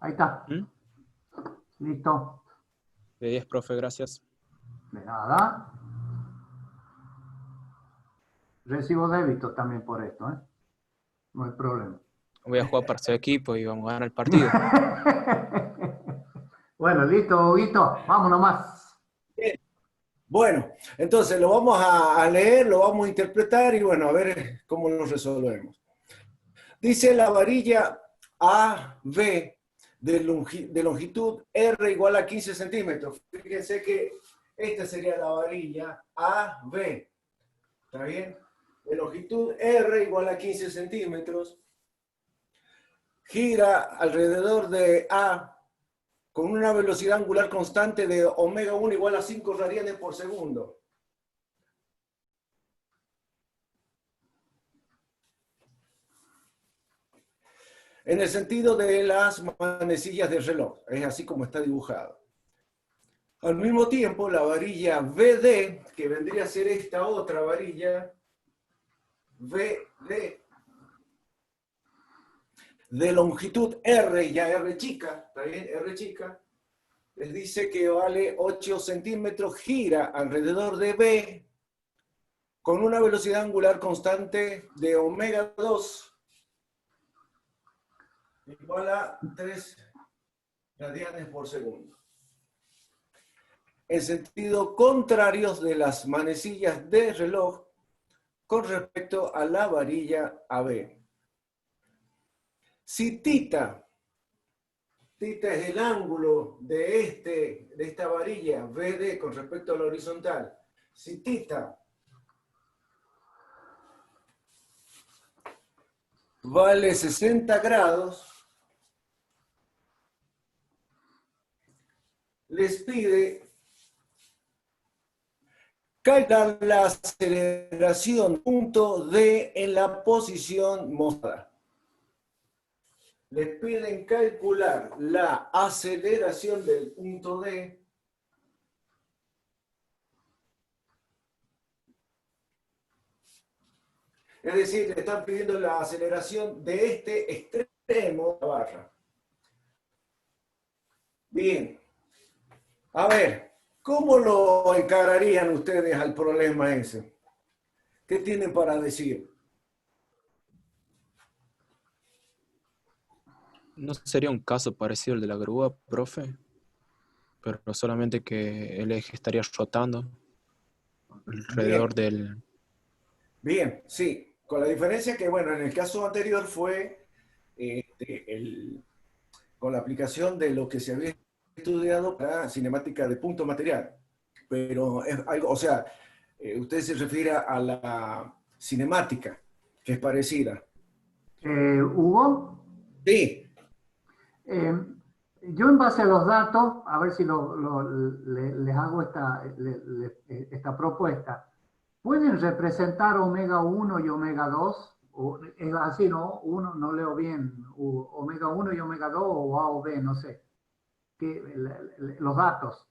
Ahí está. ¿Mm? Listo. De 10, profe, gracias. De nada. Recibo débito también por esto, ¿eh? No hay problema. Voy a jugar para su equipo y vamos a ganar el partido. Bueno, listo, Huguito. Vamos nomás. Bien. Bueno, entonces lo vamos a leer, lo vamos a interpretar y bueno, a ver cómo lo resolvemos. Dice la varilla AB de longitud R igual a 15 centímetros. Fíjense que esta sería la varilla AB. ¿Está bien? De longitud R igual a 15 centímetros. Gira alrededor de A con una velocidad angular constante de omega 1 igual a 5 radianes por segundo. En el sentido de las manecillas del reloj, es así como está dibujado. Al mismo tiempo, la varilla VD, que vendría a ser esta otra varilla, VD, de longitud R, ya R chica, ¿está bien? R chica, les dice que vale 8 centímetros, gira alrededor de B, con una velocidad angular constante de omega 2, igual a 3 radianes por segundo. En sentido contrarios de las manecillas de reloj con respecto a la varilla AB. Si θ es el ángulo de esta varilla BD con respecto a la horizontal, si θ vale 60 grados, les pide calcular la aceleración punto D en la posición mostrada. Les piden calcular la aceleración del punto D es decir, le están pidiendo la aceleración de este extremo de la barra. Bien. A ver, ¿cómo lo encararían ustedes al problema ese? ¿Qué tienen para decir? ¿No sería un caso parecido al de la grúa, profe? Pero solamente que el eje estaría rotando alrededor del... Bien, sí. Con la diferencia que, bueno, en el caso anterior fue con la aplicación de lo que se había estudiado para cinemática de punto material. Pero es algo, o sea, usted se refiere a la cinemática, que es parecida. Hugo, Sí, yo en base a los datos, a ver si les hago esta propuesta. ¿Pueden representar omega 1 y omega 2? O, es así, ¿no? Uno, no leo bien. Omega 1 y omega 2 o A o B, no sé. Los datos.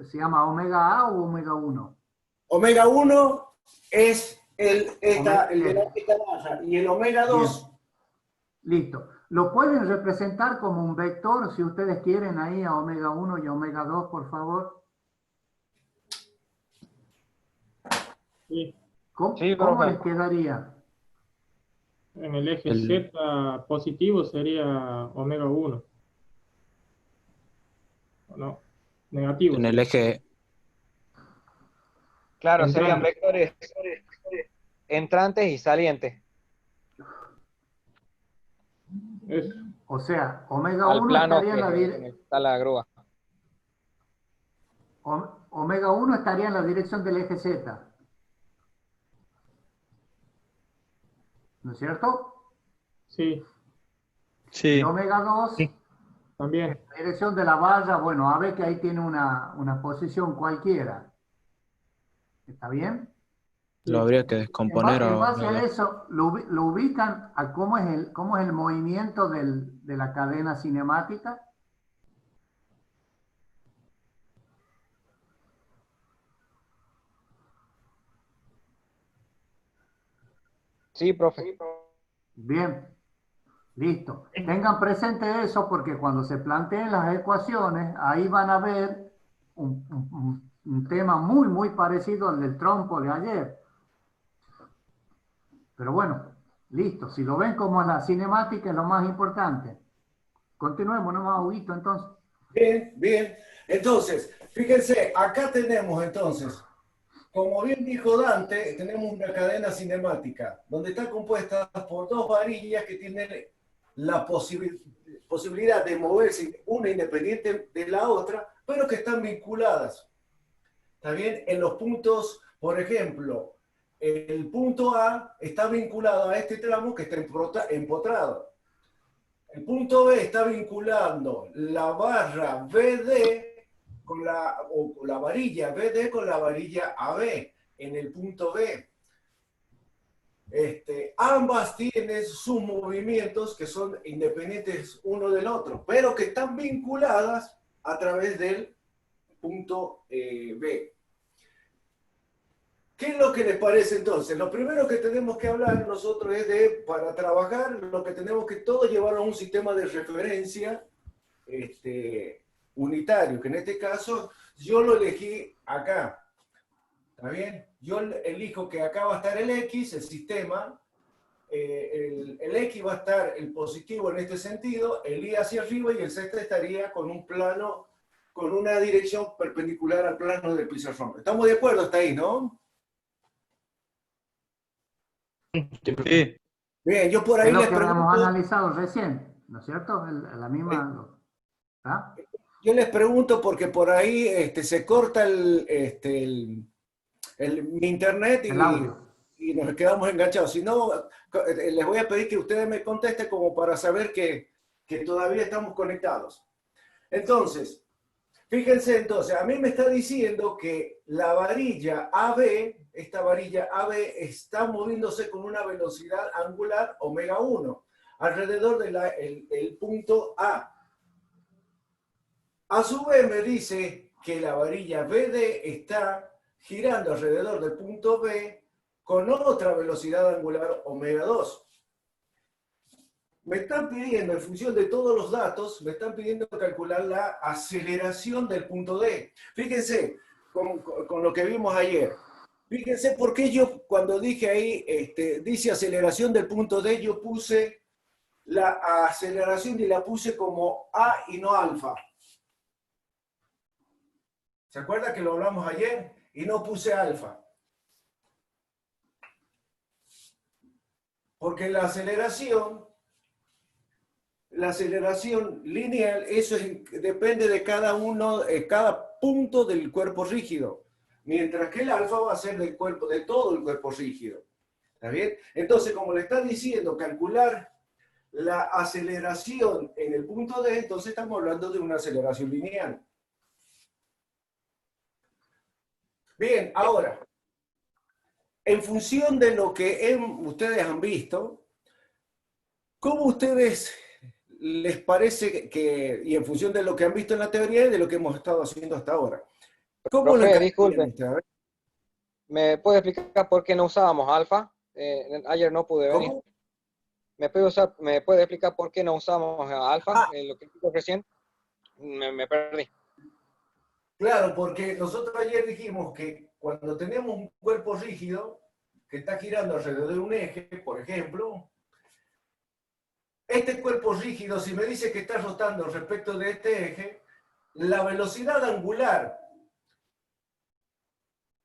¿Se llama omega A o omega 1? omega 1 es el de Omega, esta barra y el omega 2. bien, listo. ¿Lo pueden representar como un vector si ustedes quieren ahí a omega 1 y omega 2, por favor? Sí, ¿Cómo les quedaría? en el eje Z positivo sería omega 1. ¿O no? Negativo. En el eje... Claro, serían Entrante. vectores entrantes y salientes. Eso. O sea, omega Al 1 plano estaría en la en el que está la grúa. omega 1 estaría en la dirección del eje Z. ¿No es cierto? Sí, Y omega 2 también. en la dirección de la barra, bueno, a ver que ahí tiene una posición cualquiera. ¿Está bien? Lo habría que descomponer En a base a omega. eso, lo ubican a cómo es el movimiento de la cadena cinemática. Sí, profe. Bien. Listo. Tengan presente eso porque cuando se planteen las ecuaciones, ahí van a ver un tema muy parecido al del trompo de ayer. Pero bueno, listo. Si lo ven como la cinemática es lo más importante. Continuemos, no más Huguito, entonces. Bien, bien. Entonces, fíjense, acá tenemos entonces, como bien dijo Dante, tenemos una cadena cinemática donde está compuesta por dos varillas que tienen la posibilidad de moverse una independiente de la otra, pero que están vinculadas. ¿Está bien? En los puntos, por ejemplo, el punto A está vinculado a este tramo que está empotrado. El punto B está vinculando la barra BD con la varilla BD con la varilla AB en el punto B. Ambas tienen sus movimientos que son independientes uno del otro, pero que están vinculadas a través del punto B. ¿Qué es lo que les parece entonces? Lo primero que tenemos que hablar nosotros es de, para trabajar, lo que tenemos que todos llevarlo a un sistema de referencia unitario, que en este caso yo lo elegí acá. ¿Está bien? Yo elijo que acá va a estar el X, el sistema, el X va a estar el positivo en este sentido, el Y hacia arriba y el Z estaría con un plano, con una dirección perpendicular al plano del pizarrón. ¿Estamos de acuerdo hasta ahí, no? Sí. Bien, yo por ahí Es lo les que habíamos pregunto, analizado recién, ¿no es cierto? La misma... ¿ah? yo les pregunto porque por ahí se corta mi internet El audio. y nos quedamos enganchados. Si no, les voy a pedir que ustedes me contesten como para saber que todavía estamos conectados. Entonces, fíjense entonces, a mí me está diciendo que la varilla AB, esta varilla AB está moviéndose con una velocidad angular omega 1 alrededor del punto A. A su vez me dice que la varilla BD está girando alrededor del punto B con otra velocidad angular omega 2. Me están pidiendo, en función de todos los datos, me están pidiendo calcular la aceleración del punto D. Fíjense con lo que vimos ayer. Fíjense por qué yo, cuando dije ahí, dice aceleración del punto D, yo puse la aceleración y la puse como A y no alfa. ¿Se acuerda que lo hablamos ayer? Y no puse alfa. Porque la aceleración lineal, eso depende de cada punto del cuerpo rígido. Mientras que el alfa va a ser de todo el cuerpo rígido. ¿Está bien? Entonces, como le está diciendo, calcular la aceleración en el punto D, entonces estamos hablando de una aceleración lineal. Bien, ahora, en función de lo que ustedes han visto, ¿cómo ustedes les parece y en función de lo que han visto en la teoría y de lo que hemos estado haciendo hasta ahora? ¿Cómo Profe, disculpe, ustedes? ¿me puede explicar por qué no usábamos alfa? Ayer no pude venir. ¿Cómo? ¿Me puede explicar por qué no usamos alfa? Lo que dijo recién, me perdí. Claro, porque nosotros ayer dijimos que cuando tenemos un cuerpo rígido que está girando alrededor de un eje, por ejemplo, este cuerpo rígido, si me dice que está rotando respecto de este eje, la velocidad angular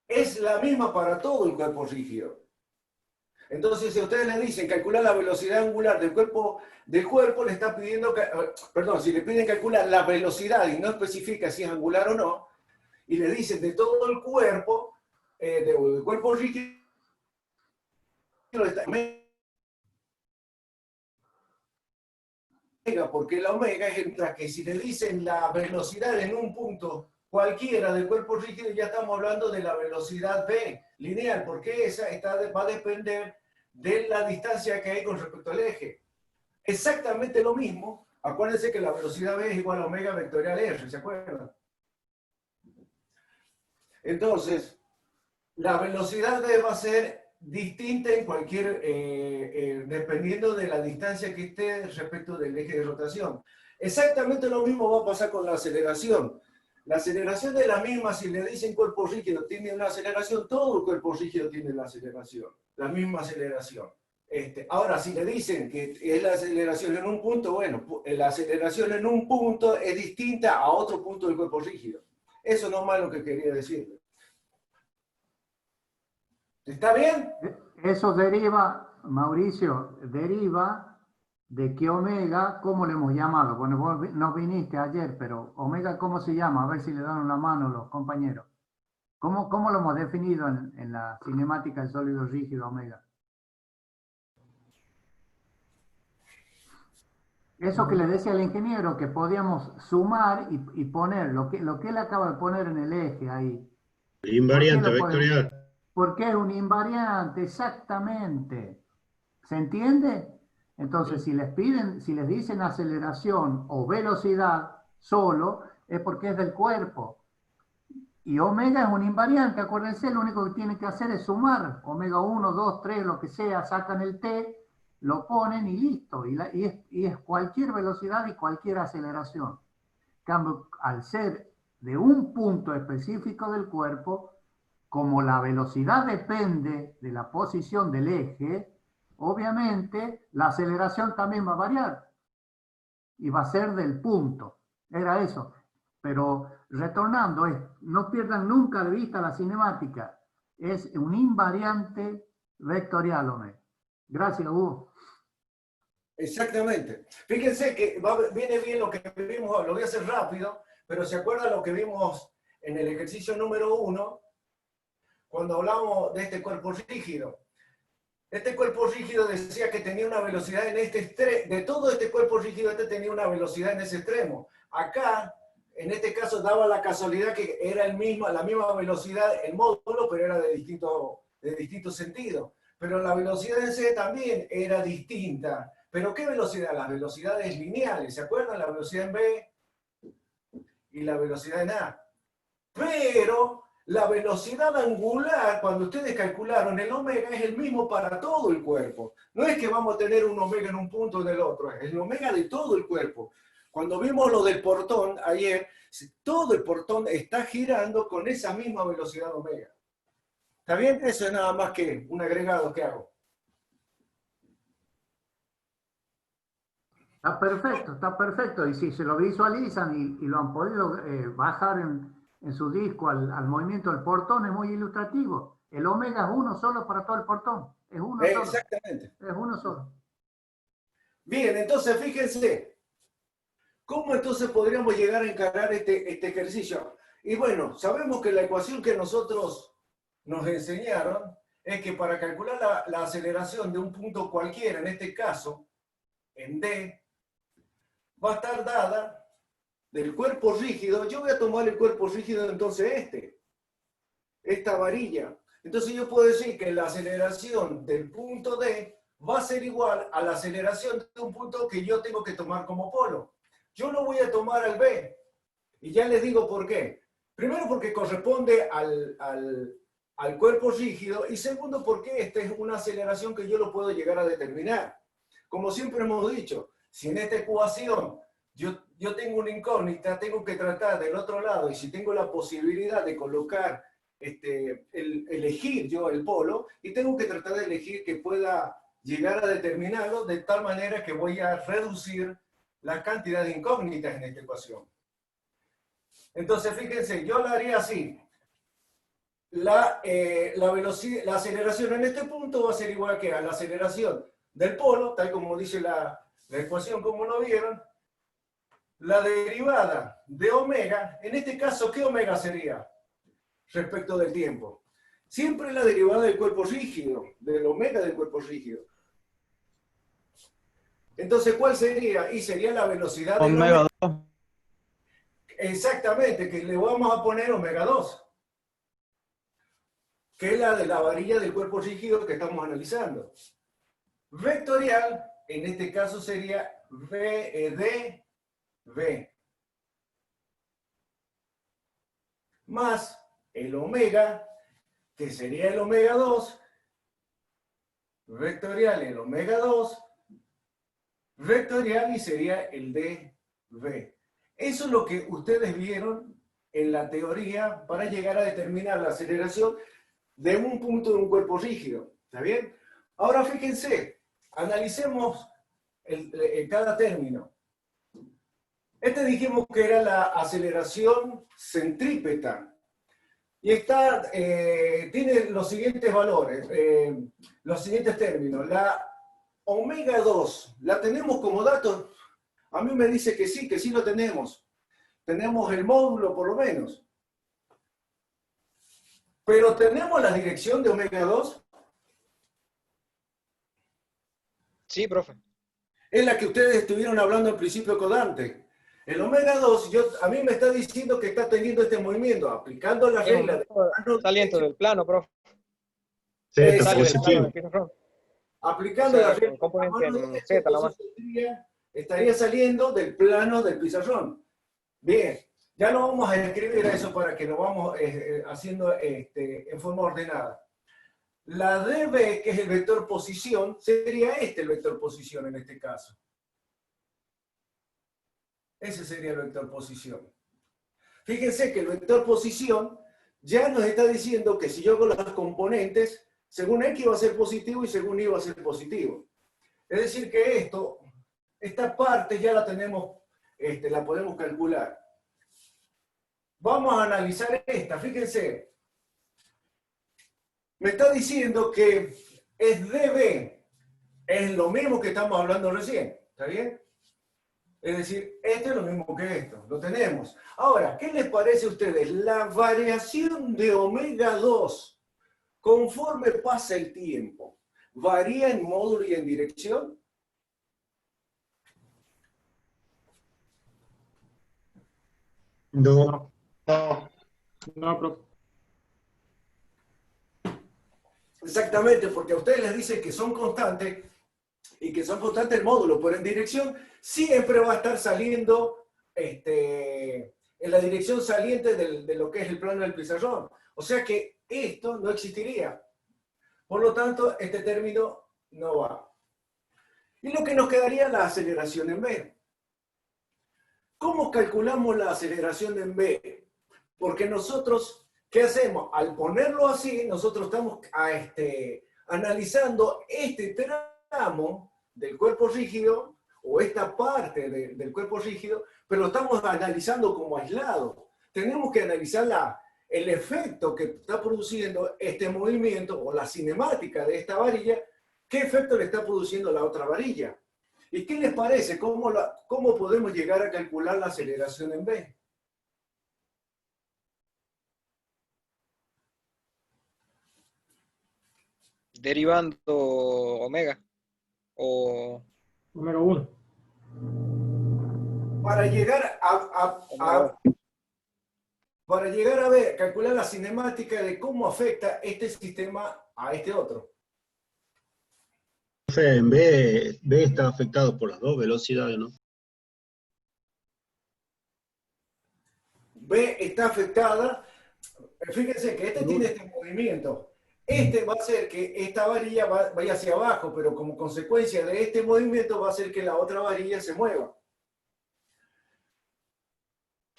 es la misma para todo el cuerpo rígido. Entonces, si ustedes le dicen calcular la velocidad angular del cuerpo, le está pidiendo, perdón, si le piden calcular la velocidad y no especifica si es angular o no, y le dicen de todo el cuerpo, del cuerpo rígido, porque la omega es mientras que si le dicen la velocidad en un punto cualquiera del cuerpo rígido, ya estamos hablando de la velocidad B lineal, porque esa va a depender de la distancia que hay con respecto al eje. Exactamente lo mismo, acuérdense que la velocidad B es igual a omega vectorial R, ¿se acuerdan? Entonces, la velocidad D va a ser distinta en cualquier, dependiendo de la distancia que esté respecto del eje de rotación. Exactamente lo mismo va a pasar con la aceleración. La aceleración es la misma. Si le dicen cuerpo rígido tiene una aceleración, todo el cuerpo rígido tiene la aceleración, la misma aceleración. Ahora, si le dicen que es la aceleración en un punto, bueno, la aceleración en un punto es distinta a otro punto del cuerpo rígido. Eso no es más lo que quería decirle. ¿Está bien? Eso deriva, Mauricio, deriva de que omega, ¿cómo le hemos llamado? Bueno, vos no viniste ayer, pero omega, ¿cómo se llama? A ver si le dan una mano los compañeros. ¿Cómo lo hemos definido en la cinemática del sólido rígido omega? Eso que le decía al ingeniero, que podíamos sumar y poner lo que él acaba de poner en el eje ahí. Invariante vectorial. Porque es un invariante, exactamente. ¿Se entiende? Entonces, si les dicen aceleración o velocidad solo, es porque es del cuerpo. Y omega es un invariante, acuérdense, lo único que tienen que hacer es sumar. Omega 1, 2, 3, lo que sea, sacan el t, lo ponen y listo. Y es cualquier velocidad y cualquier aceleración. En cambio, al ser de un punto específico del cuerpo, como la velocidad depende de la posición del eje, obviamente la aceleración también va a variar y va a ser del punto. Era eso. Pero retornando, no pierdan nunca de vista la cinemática. Es un invariante vectorial, omega. Gracias, Hugo. Exactamente. Fíjense que viene bien lo que vimos, lo voy a hacer rápido, pero ¿se acuerdan lo que vimos en el ejercicio número 1? Cuando hablamos de este cuerpo rígido. Este cuerpo rígido decía que tenía una velocidad en este extremo, de todo este cuerpo rígido, tenía una velocidad en ese extremo. Acá, en este caso, daba la casualidad que era la misma velocidad, el módulo, pero era de distinto sentido. Pero la velocidad en C también era distinta. ¿Pero qué velocidad? Las velocidades lineales, ¿se acuerdan? La velocidad en B y la velocidad en A. Pero la velocidad angular, cuando ustedes calcularon el omega, es el mismo para todo el cuerpo. No es que vamos a tener un omega en un punto o en el otro, es el omega de todo el cuerpo. Cuando vimos lo del portón ayer, todo el portón está girando con esa misma velocidad omega. ¿Está bien? Eso es nada más que un agregado que hago. Está perfecto. Y si se lo visualizan y lo han podido bajar en su disco al movimiento del portón, es muy ilustrativo. El omega es uno solo para todo el portón. Es uno solo. Exactamente. Es uno solo. Bien, entonces fíjense. ¿Cómo entonces podríamos llegar a encarar este ejercicio? Y bueno, sabemos que la ecuación que nosotros nos enseñaron es que para calcular la aceleración de un punto cualquiera, en este caso, en D, va a estar dada del cuerpo rígido. Yo voy a tomar el cuerpo rígido entonces esta varilla. Entonces yo puedo decir que la aceleración del punto D va a ser igual a la aceleración de un punto que yo tengo que tomar como polo. Yo lo voy a tomar al B. Y ya les digo por qué. Primero porque corresponde al cuerpo rígido. Y segundo porque esta es una aceleración que yo lo puedo llegar a determinar. Como siempre hemos dicho, si en esta ecuación yo tengo una incógnita, tengo que tratar del otro lado. Y si tengo la posibilidad de colocar, elegir yo el polo, y tengo que tratar de elegir que pueda llegar a determinarlo de tal manera que voy a reducir la cantidad de incógnitas en esta ecuación. Entonces, fíjense, yo lo haría así. La aceleración en este punto va a ser igual que a la aceleración del polo, tal como dice la ecuación, como lo vieron. La derivada de omega, en este caso, ¿qué omega sería respecto del tiempo? Siempre la derivada del cuerpo rígido, del omega del cuerpo rígido. Entonces, ¿cuál sería? Y sería la velocidad de Omega 2. Exactamente, que le vamos a poner omega 2, que es la de la varilla del cuerpo rígido que estamos analizando. Vectorial, en este caso sería VEDV, más el omega, que sería el omega 2, vectorial el omega 2, vectorial y sería el dv. Eso es lo que ustedes vieron en la teoría para llegar a determinar la aceleración de un punto de un cuerpo rígido. ¿Está bien? Ahora fíjense, analicemos cada término. Este dijimos que era la aceleración centrípeta. Y tiene los siguientes valores, los siguientes términos. La omega 2, ¿la tenemos como dato? A mí me dice que sí lo tenemos. Tenemos el módulo por lo menos. Pero ¿tenemos la dirección de omega 2? Sí, profe. Es la que ustedes estuvieron hablando al principio con Dante. El omega 2, a mí me está diciendo que está teniendo este movimiento, aplicando la regla de saliendo del plano, profe. Z Sale del plano positivo. del piso. Aplicando O sea, la regla componente en de Z, la más. estaría saliendo del plano del pizarrón. Bien, ya lo vamos a escribir a eso para que lo vamos haciendo en forma ordenada. La dB, que es el vector posición, sería el vector posición en este caso. Ese sería el vector posición. Fíjense que el vector posición ya nos está diciendo que si yo hago las componentes, según X va a ser positivo y según Y va a ser positivo. Es decir que esta parte ya la tenemos, la podemos calcular. Vamos a analizar esta, fíjense. Me está diciendo que es dB, es lo mismo que estamos hablando recién, ¿está bien? Es decir, esto es lo mismo que esto, lo tenemos. Ahora, ¿qué les parece a ustedes? La variación de omega 2, conforme pasa el tiempo, ¿varía en módulo y en dirección? No. No, profe. Exactamente, porque a ustedes les dicen que son constantes y que son constantes el módulo, pero en dirección siempre va a estar saliendo en la dirección saliente de lo que es el plano del pizarrón. O sea que esto no existiría. Por lo tanto, este término no va. Y lo que nos quedaría es la aceleración en B. ¿Cómo calculamos la aceleración en B? Porque nosotros, ¿qué hacemos? Al ponerlo así, nosotros estamos analizando este tramo del cuerpo rígido o esta parte del cuerpo rígido, pero lo estamos analizando como aislado. Tenemos que analizar el efecto que está produciendo este movimiento o la cinemática de esta varilla, qué efecto le está produciendo la otra varilla. ¿Y qué les parece? ¿Cómo podemos llegar a calcular la aceleración en B? Derivando omega. O Omega 1. Para llegar para llegar a ver, calcular la cinemática de cómo afecta este sistema a este otro. Profe, en B está afectado por las dos velocidades, ¿no? B está afectada. Fíjense que tiene este movimiento. Este va a hacer que esta varilla vaya hacia abajo, pero como consecuencia de este movimiento va a hacer que la otra varilla se mueva.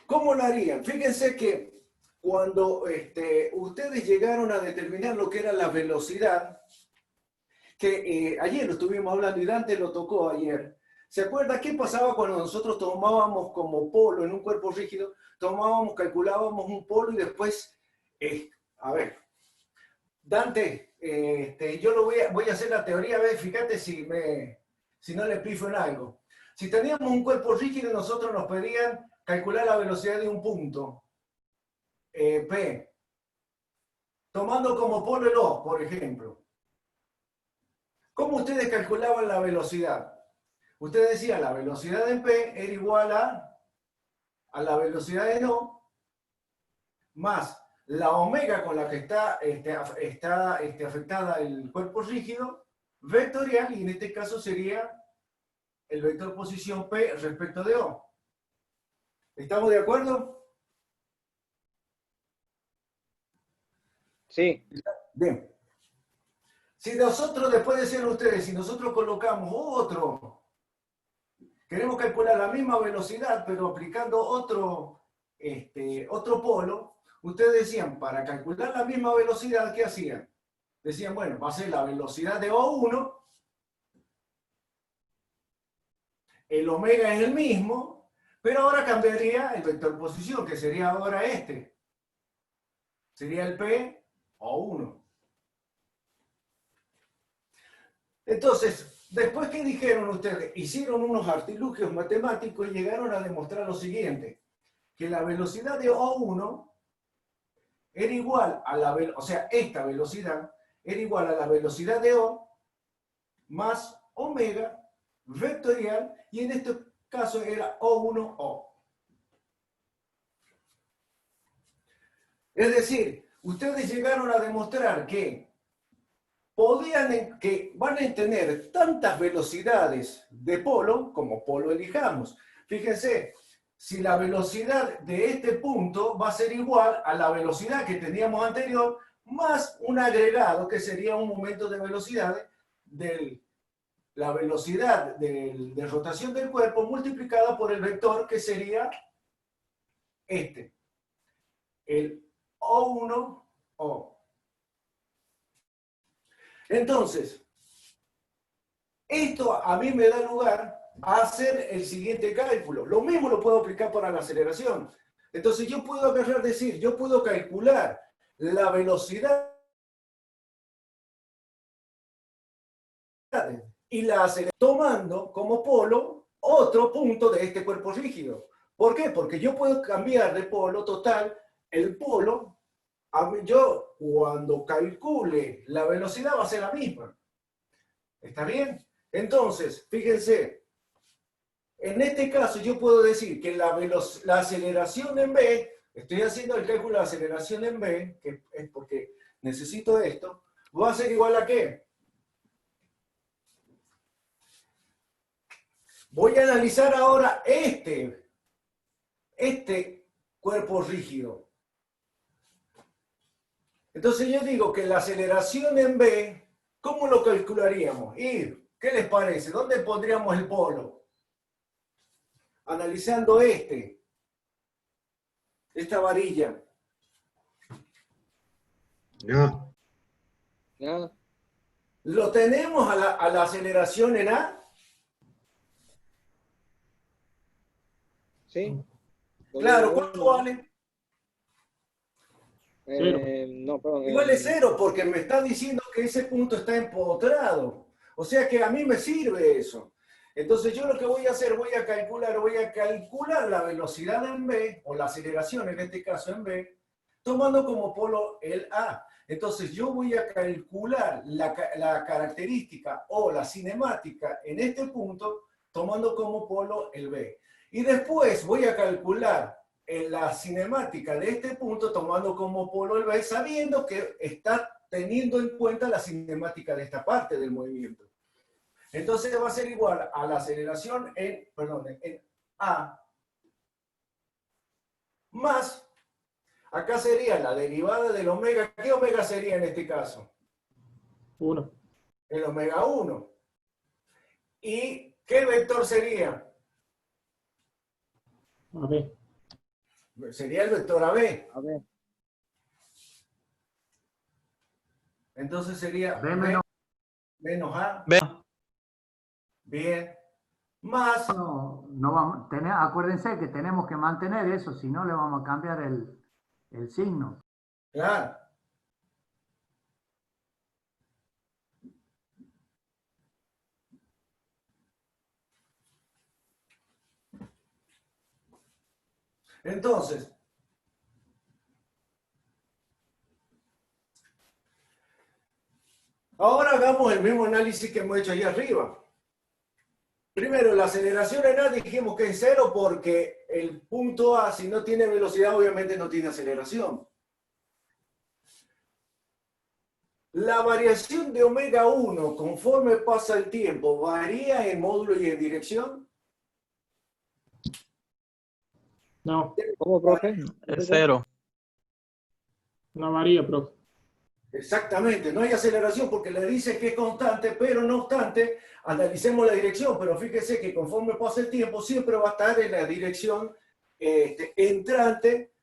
¿Cómo lo harían? Fíjense que cuando ustedes llegaron a determinar lo que era la velocidad, que ayer lo estuvimos hablando y Dante lo tocó ayer. ¿Se acuerda qué pasaba cuando nosotros tomábamos como polo en un cuerpo rígido? Calculábamos un polo y después, a ver, Dante, yo voy a hacer la teoría, a ver, fíjate si no le pifo en algo. Si teníamos un cuerpo rígido, nosotros nos pedían calcular la velocidad de un punto, P, tomando como polo el O, por ejemplo. ¿Cómo ustedes calculaban la velocidad? Ustedes decían la velocidad en P era igual a la velocidad en O más la omega con la que está afectada el cuerpo rígido, vectorial, y en este caso sería el vector posición P respecto de O. ¿Estamos de acuerdo? sí. Bien. Si nosotros, después decían ustedes, si nosotros colocamos queremos calcular la misma velocidad, pero aplicando otro polo, ustedes decían, para calcular la misma velocidad, ¿qué hacían? Decían, bueno, va a ser la velocidad de O1, el omega es el mismo, pero ahora cambiaría el vector posición, que sería ahora este. Sería el P O1. Entonces, después que dijeron ustedes, hicieron unos artilugios matemáticos y llegaron a demostrar lo siguiente, que la velocidad de O1 era igual a o sea, esta velocidad era igual a la velocidad de O más omega vectorial, y en este caso era O1O. Es decir, ustedes llegaron a demostrar que van a tener tantas velocidades de polo como polo elijamos. Fíjense, si la velocidad de este punto va a ser igual a la velocidad que teníamos anterior, más un agregado que sería un momento de velocidad de la velocidad de rotación del cuerpo multiplicada por el vector que sería el O1O. Entonces, esto a mí me da lugar a hacer el siguiente cálculo. Lo mismo lo puedo aplicar para la aceleración. Entonces yo puedo yo puedo calcular la velocidad y la aceleración tomando como polo otro punto de este cuerpo rígido. ¿Por qué? Porque yo puedo cambiar de polo total el polo. Yo, cuando calcule la velocidad, va a ser la misma. ¿Está bien? Entonces, fíjense, en este caso yo puedo decir que la aceleración en B, estoy haciendo el cálculo de aceleración en B, que es porque necesito esto, va a ser igual a ¿qué? Voy a analizar ahora este cuerpo rígido. Entonces yo digo que la aceleración en B, ¿cómo lo calcularíamos? ¿Qué les parece? ¿Dónde pondríamos el polo? Analizando esta varilla. No. Ya, ¿Lo tenemos a la aceleración en A? sí. Claro, ¿cuánto vale? No, perdón. Y vale 0 porque me está diciendo que ese punto está empotrado. O sea que a mí me sirve eso. Entonces yo lo que voy a hacer, voy a calcular la velocidad en B, o la aceleración en este caso en B, tomando como polo el A. Entonces yo voy a calcular la característica o la cinemática en este punto, tomando como polo el B. Y después voy a calcular la cinemática de este punto tomando como polo el B, sabiendo que está teniendo en cuenta la cinemática de esta parte del movimiento. Entonces va a ser igual a la aceleración en A más, acá sería la derivada del omega. ¿Qué omega sería en este caso? 1. El omega 1. ¿Y qué vector sería? A ver. Sería el vector AB. A ver. Entonces sería B menos A. B. Bien. Más. no vamos, acuérdense que tenemos que mantener eso, si no le vamos a cambiar el signo. Claro. Entonces, ahora hagamos el mismo análisis que hemos hecho allá arriba. Primero, la aceleración en A dijimos que es 0 porque el punto A, si no tiene velocidad, obviamente no tiene aceleración. La variación de omega 1 conforme pasa el tiempo, ¿varía en módulo y en dirección? No, ¿Cómo, profe? Es 0. no varía, profe. Exactamente, no hay aceleración porque le dice que es constante, pero no obstante, analicemos la dirección, pero fíjese que conforme pasa el tiempo siempre va a estar en la dirección entrante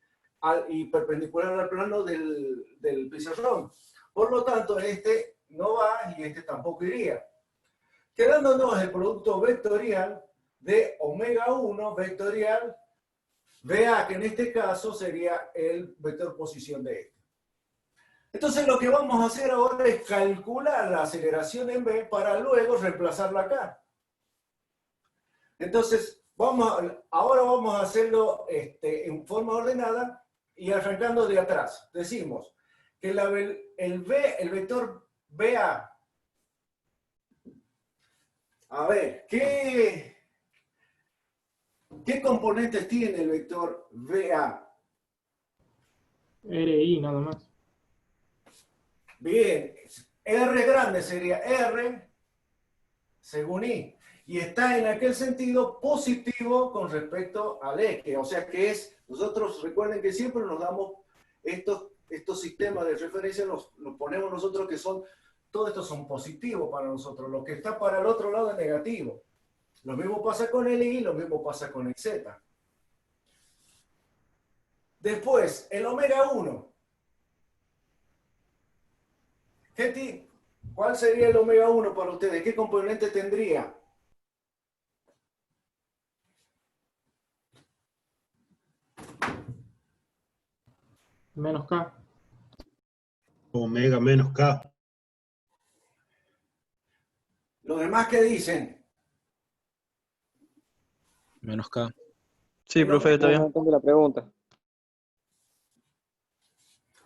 y perpendicular al plano del pizarrón. Por lo tanto, este no va y este tampoco iría. Quedándonos el producto vectorial de omega 1 vectorial VA, que en este caso sería el vector posición de este. Entonces lo que vamos a hacer ahora es calcular la aceleración en B para luego reemplazarla acá. Entonces, ahora vamos a hacerlo en forma ordenada y arrancando de atrás. Decimos que el vector BA, a ver, ¿qué componentes tiene el vector BA? RI nada más. Bien, R grande sería R según I. Y está en aquel sentido positivo con respecto al eje. O sea que nosotros recuerden que siempre nos damos estos sistemas de referencia, los ponemos nosotros que todos estos son positivos para nosotros. Lo que está para el otro lado es negativo. Lo mismo pasa con el I, lo mismo pasa con el Z. Después, el omega 1. ¿Cuál sería el omega 1 para ustedes? ¿Qué componente tendría? Menos K. Omega menos K. ¿Los demás qué dicen? Menos K. Sí, profe, está No bien. entiendo la pregunta.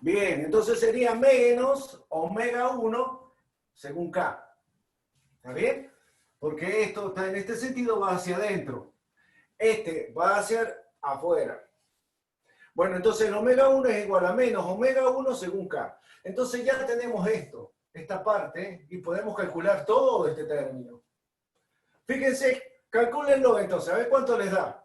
Bien, entonces sería menos omega 1 según K. ¿Está bien? Porque esto está en este sentido, va hacia adentro. Este va hacia afuera. Bueno, entonces el omega 1 es igual a menos omega 1 según K. Entonces ya tenemos esta parte, y podemos calcular todo este término. Fíjense, calcúlenlo entonces, a ver cuánto les da.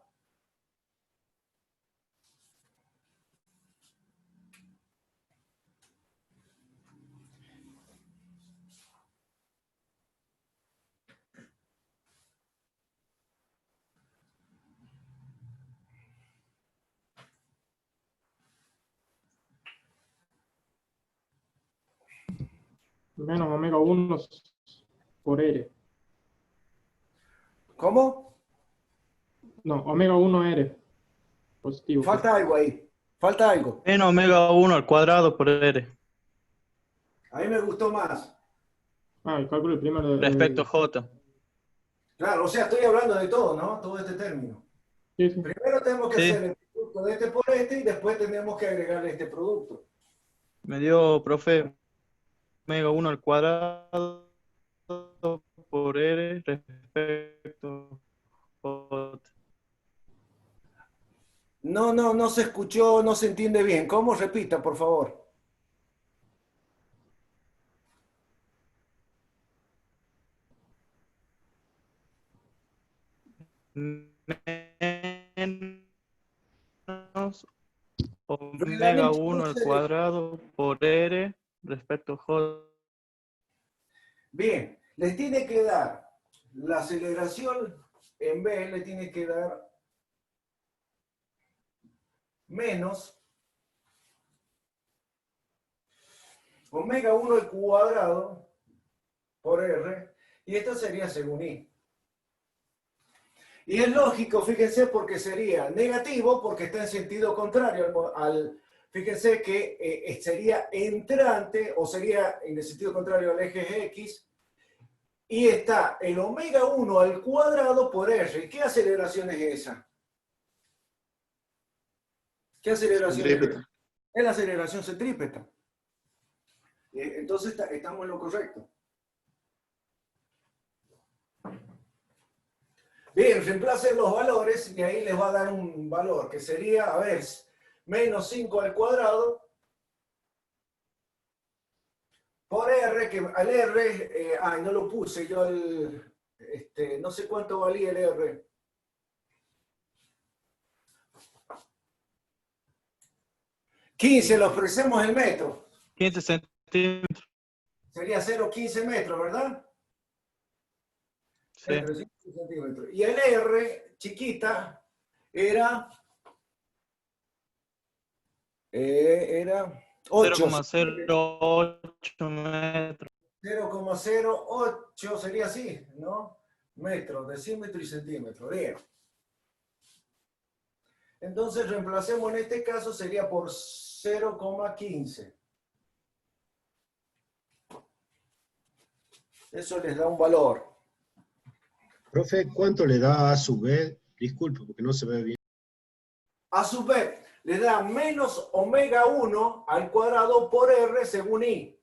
Menos omega 1 por R. ¿Cómo? No, omega 1 R. Positivo. Falta algo ahí. Falta algo. Menos omega 1 al cuadrado por R. A mí me gustó más. El cálculo primero de... Respecto a J. Claro, o sea, estoy hablando de todo, ¿no? Todo este término. Sí, sí. Primero tenemos que Sí. hacer el producto de este por este y después tenemos que agregarle este producto. Me dio, profe, omega 1 al cuadrado por R respecto a J. No se escuchó, no se entiende bien. ¿Cómo? Repita, por favor. Menos omega 1 al cuadrado por R respecto a J. Bien, les tiene que dar la aceleración en B, le tiene que dar menos omega 1 al cuadrado por R, y esto sería según I. Y es lógico, fíjense, porque sería negativo, porque está en sentido contrario fíjense que sería entrante, o sería en el sentido contrario al eje X, y está el omega 1 al cuadrado por R. ¿Qué aceleración es esa? ¿Qué aceleración es esa? Es la aceleración centrípeta. Entonces estamos en lo correcto. Bien, reemplacen los valores y ahí les va a dar un valor que sería, a ver, menos 5 al cuadrado por R, que al R, no lo puse yo, no sé cuánto valía el R. $15, le ofrecemos el metro. 15 centímetros. Sería 0,15 metros, ¿verdad? Sí. 300 centímetros. Y el R, chiquita, era 8. 0,08 metros. 0,08 sería así, ¿no? Metros, decímetro y centímetro. Bien. Entonces reemplacemos en este caso, sería por 0,15. Eso les da un valor. Profe, ¿cuánto le da A sub B? Disculpe, porque no se ve bien. A su vez, le da menos omega 1 al cuadrado por R según I.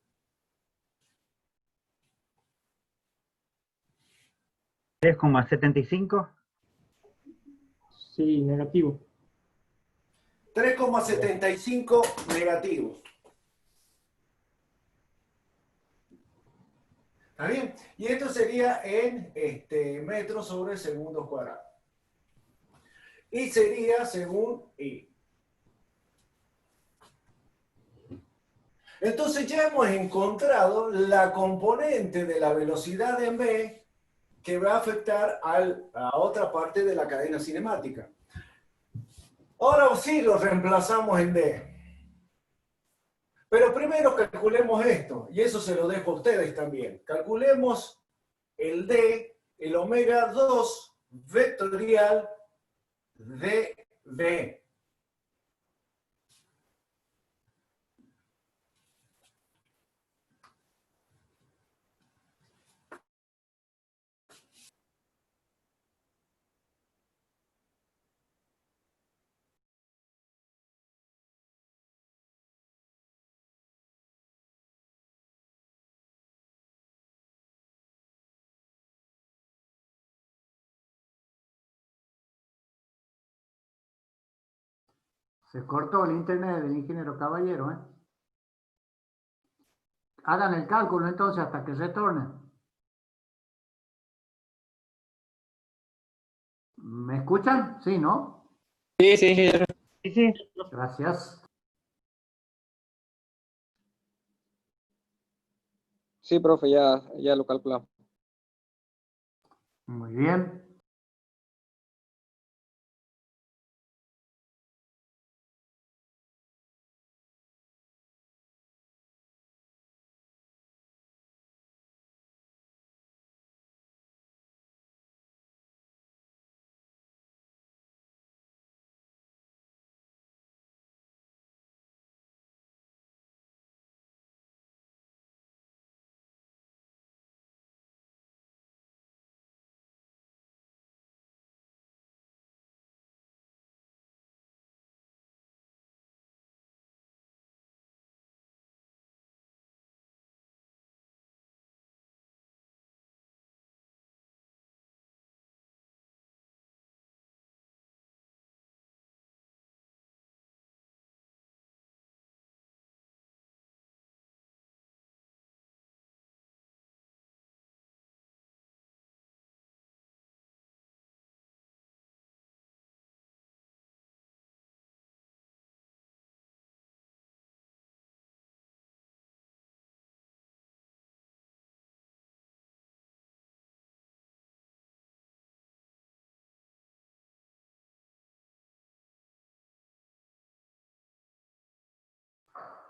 ¿3,75? Sí, negativo. 3,75 negativos. ¿Está bien? Y esto sería en metros sobre segundos cuadrados. Y sería según I. Entonces ya hemos encontrado la componente de la velocidad en B que va a afectar a otra parte de la cadena cinemática. Ahora sí lo reemplazamos en D. Pero primero calculemos esto, y eso se lo dejo a ustedes también. Calculemos el D, el omega 2 vectorial de B. Se cortó el internet del ingeniero Caballero, ¿eh? Hagan el cálculo entonces hasta que retorne. ¿Me escuchan? Sí, ¿no? Sí, sí, ingeniero. Sí, sí. Gracias. Sí, profe, ya lo calculamos. Muy bien.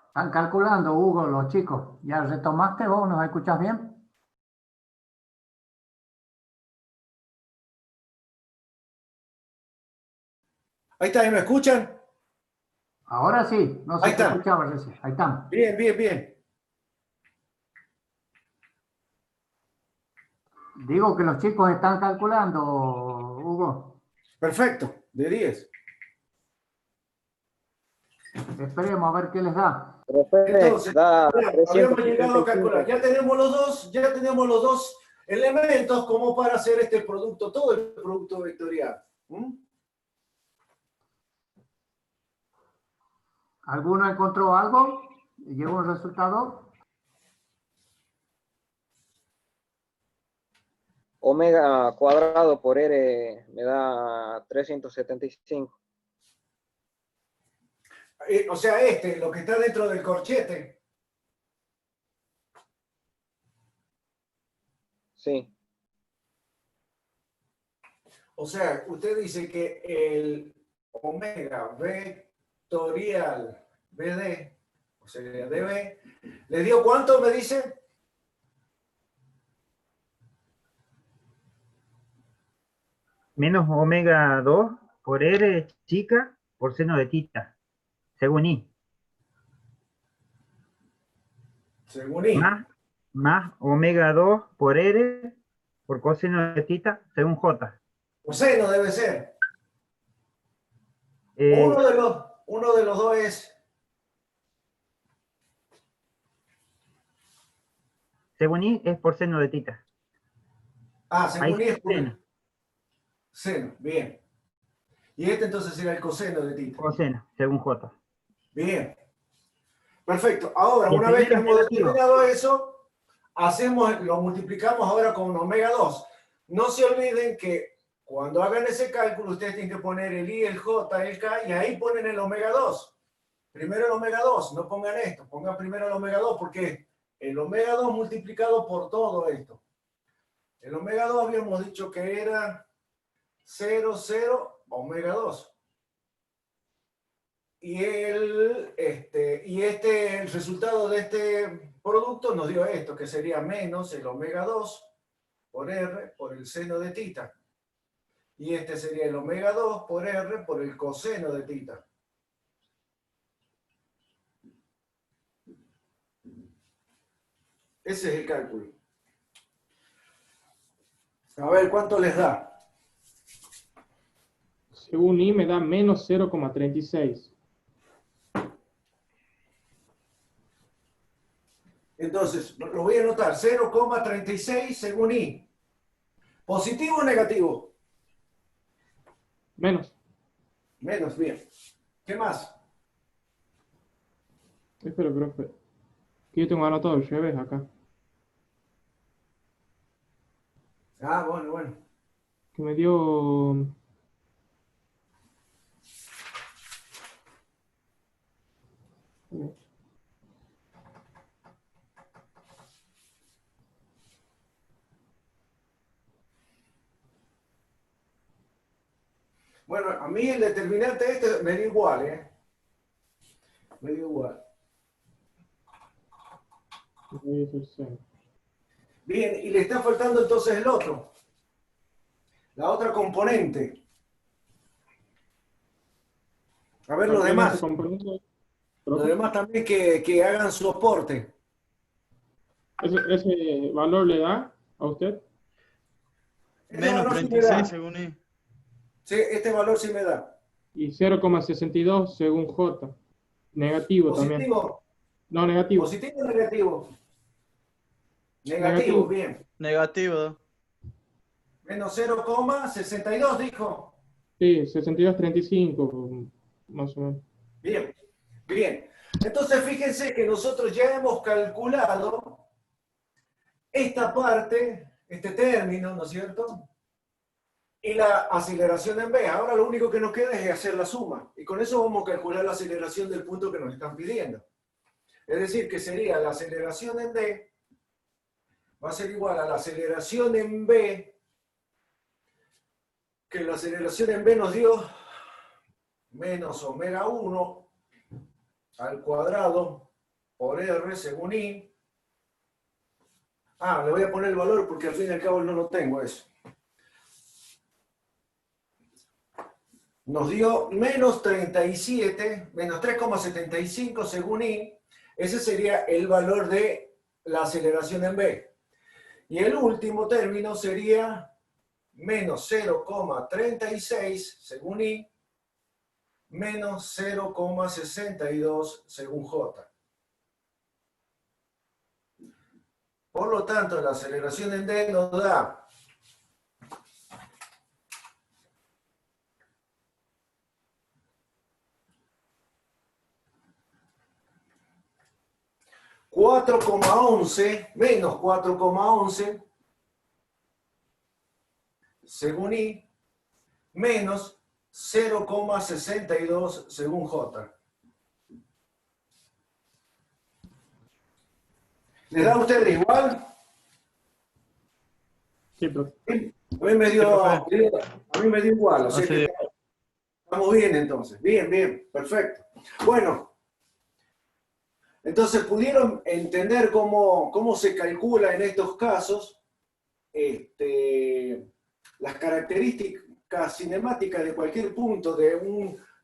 Están calculando, Hugo, los chicos. ¿Ya retomaste vos? ¿Nos escuchás bien? Ahí está, ¿y me escuchan? Ahora sí, no Ahí se te está. escuchaba recién. Ahí están. Bien, bien, bien. Digo que los chicos están calculando, Hugo. Perfecto, de 10. Esperemos a ver qué les da. Profe, Entonces, da habíamos llegado a 375. calcular. Ya tenemos los dos elementos como para hacer este producto, todo el producto vectorial. ¿Mm? ¿Alguno encontró algo? ¿Llegó un resultado? Omega cuadrado por R me da 375. O sea, lo que está dentro del corchete. Sí. O sea, usted dice que el omega vectorial BD, o sea, DB, ¿le dio cuánto, me dice? Menos omega 2 por R chica por seno de tita, según I. Según I. Más omega 2 por R por coseno de tita, según J. Coseno debe ser. Eh, Uno de los dos es. según I es por seno de tita. Ah, según I es por seno. Seno, bien. Y este entonces será el coseno de tita. Coseno, según J. Bien. Perfecto. Ahora, Y el una vez que primero es hemos negativo. determinado eso, lo multiplicamos ahora con omega 2. No se olviden que cuando hagan ese cálculo, ustedes tienen que poner el I, el J, el K, y ahí ponen el omega 2. Primero el omega 2, no pongan esto, pongan primero el omega 2, porque el omega 2 multiplicado por todo esto. El omega 2 habíamos dicho que era 0, 0, omega 2. Y el resultado de este producto nos dio esto, que sería menos el omega 2 por R por el seno de tita. Y este sería el omega 2 por R por el coseno de tita. Ese es el cálculo. A ver, ¿cuánto les da? Según I me da menos 0,36. Entonces, lo voy a anotar, 0,36 según I. ¿Positivo o negativo? Menos. Menos, bien. ¿Qué más? Espera, profe. Que yo tengo anotado el revés acá. Ah, bueno, bueno. Que me dio... Bueno, a mí el determinante este me dio igual, ¿eh? Me dio igual. Bien, y le está faltando entonces el otro. La otra componente. A ver, los demás. Los demás también que hagan su aporte. ¿Ese valor le da a usted? Menos 36 según I. Sí, este valor sí me da. Y 0,62 según J. Negativo también. ¿Positivo? No, negativo. ¿Positivo o negativo? Negativo, bien. Negativo. Menos 0,62 dijo. Sí, 62,35 más o menos. Bien, bien. Entonces fíjense que nosotros ya hemos calculado esta parte, este término, ¿no es cierto? Y la aceleración en B. Ahora lo único que nos queda es hacer la suma. Y con eso vamos a calcular la aceleración del punto que nos están pidiendo. Es decir, que sería la aceleración en D va a ser igual a la aceleración en B, que la aceleración en B nos dio menos omega 1 al cuadrado por R según I. Ah, le voy a poner el valor porque al fin y al cabo no lo tengo eso. Nos dio menos 37, menos 3,75 según I. Ese sería el valor de la aceleración en B. Y el último término sería menos 0,36 según I, menos 0,62 según J. Por lo tanto, la aceleración en D nos da 4,11 menos 4,11 según I, menos 0,62 según J. ¿Le da a usted igual? Sí, profe. A mí me dio, Sí, profe. a mí me dio igual, así Así que estamos bien entonces. Bien, bien, perfecto. Bueno, entonces pudieron entender cómo se calcula en estos casos las características cinemáticas de cualquier punto de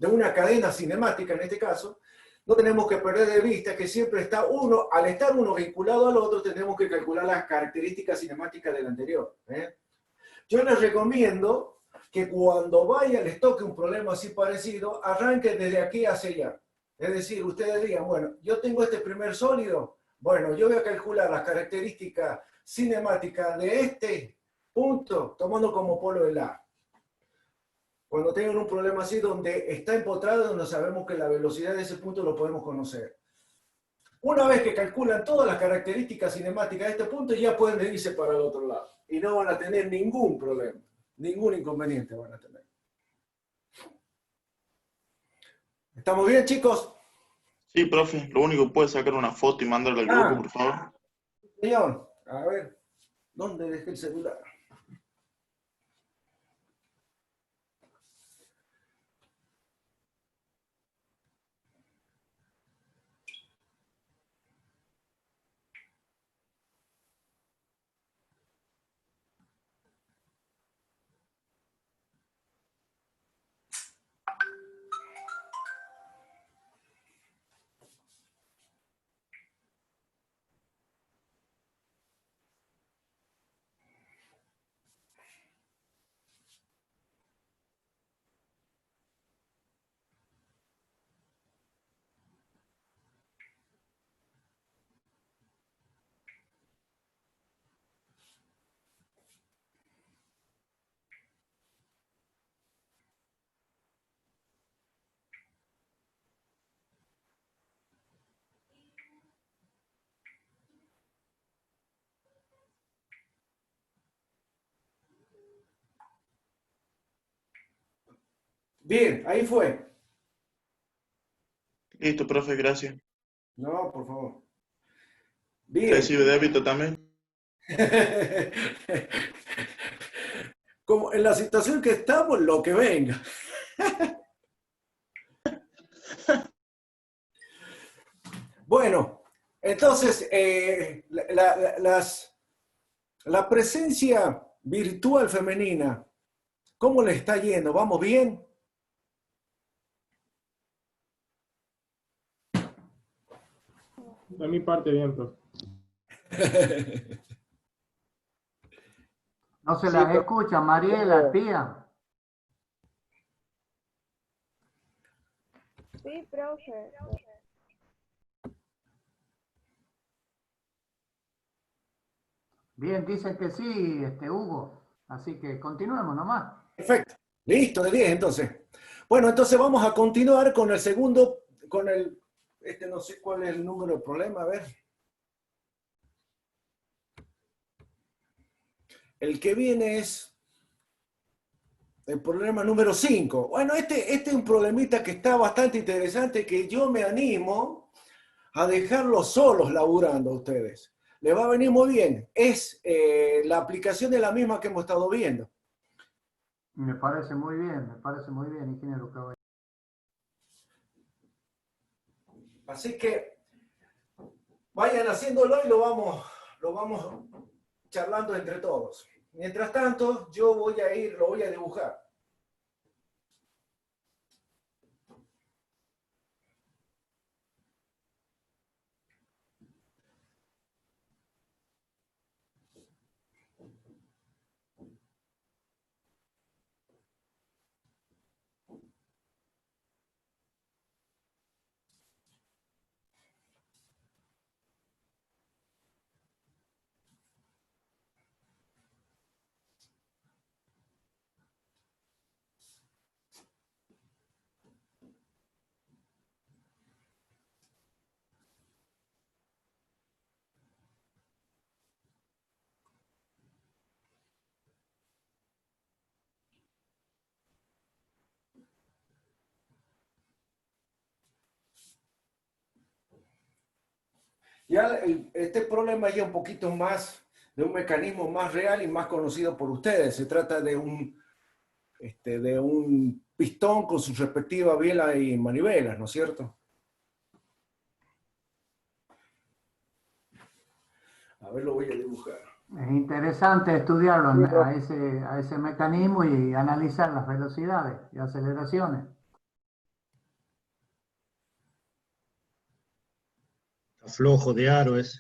una cadena cinemática en este caso. No tenemos que perder de vista que siempre está uno, al estar uno vinculado al otro, tenemos que calcular las características cinemáticas del anterior. Yo les recomiendo que cuando vaya les toque un problema así parecido, arranquen desde aquí hacia allá. Es decir, ustedes digan, bueno, yo tengo este primer sólido, bueno, yo voy a calcular las características cinemáticas de este punto, tomando como polo el A. Cuando tengan un problema así donde está empotrado, donde sabemos que la velocidad de ese punto lo podemos conocer. Una vez que calculan todas las características cinemáticas de este punto, ya pueden irse para el otro lado. Y no van a tener ningún problema, ningún inconveniente van a tener. ¿Estamos bien, chicos? Sí, profe, lo único que puede sacar una foto y mandarla al grupo, por favor. Señor, a ver, ¿dónde dejé el celular? Bien, ahí fue. Listo, profe, gracias. No, por favor. Bien. ¿Recibe débito también? Como en la situación que estamos, lo que venga. Bueno, entonces, la presencia virtual femenina, ¿cómo le está yendo? ¿Vamos bien? De mi parte, bien, profe. No se Sí, las profe. escucha, Mariela, tía. Sí, profe. Bien, dicen que sí, Hugo. Así que continuemos nomás. Perfecto. Listo, de 10 entonces. Bueno, entonces vamos a continuar con el segundo, con el, no sé cuál es el número de problema, a ver. El que viene es el problema número 5. Bueno, este es un problemita que está bastante interesante, que yo me animo a dejarlos solos laburando a ustedes. Les va a venir muy bien. La aplicación es la misma que hemos estado viendo. Me parece muy bien, ingeniero Caballero. Así que vayan haciéndolo y lo vamos charlando entre todos. Mientras tanto, yo lo voy a dibujar. Ya este problema ya un poquito más mecanismo más real y más conocido por ustedes. Se trata de un pistón con su respectiva biela y manivelas, ¿no es cierto? A ver, lo voy a dibujar. Es interesante estudiarlo a ese mecanismo y analizar las velocidades y aceleraciones. Está flojo de aro ese.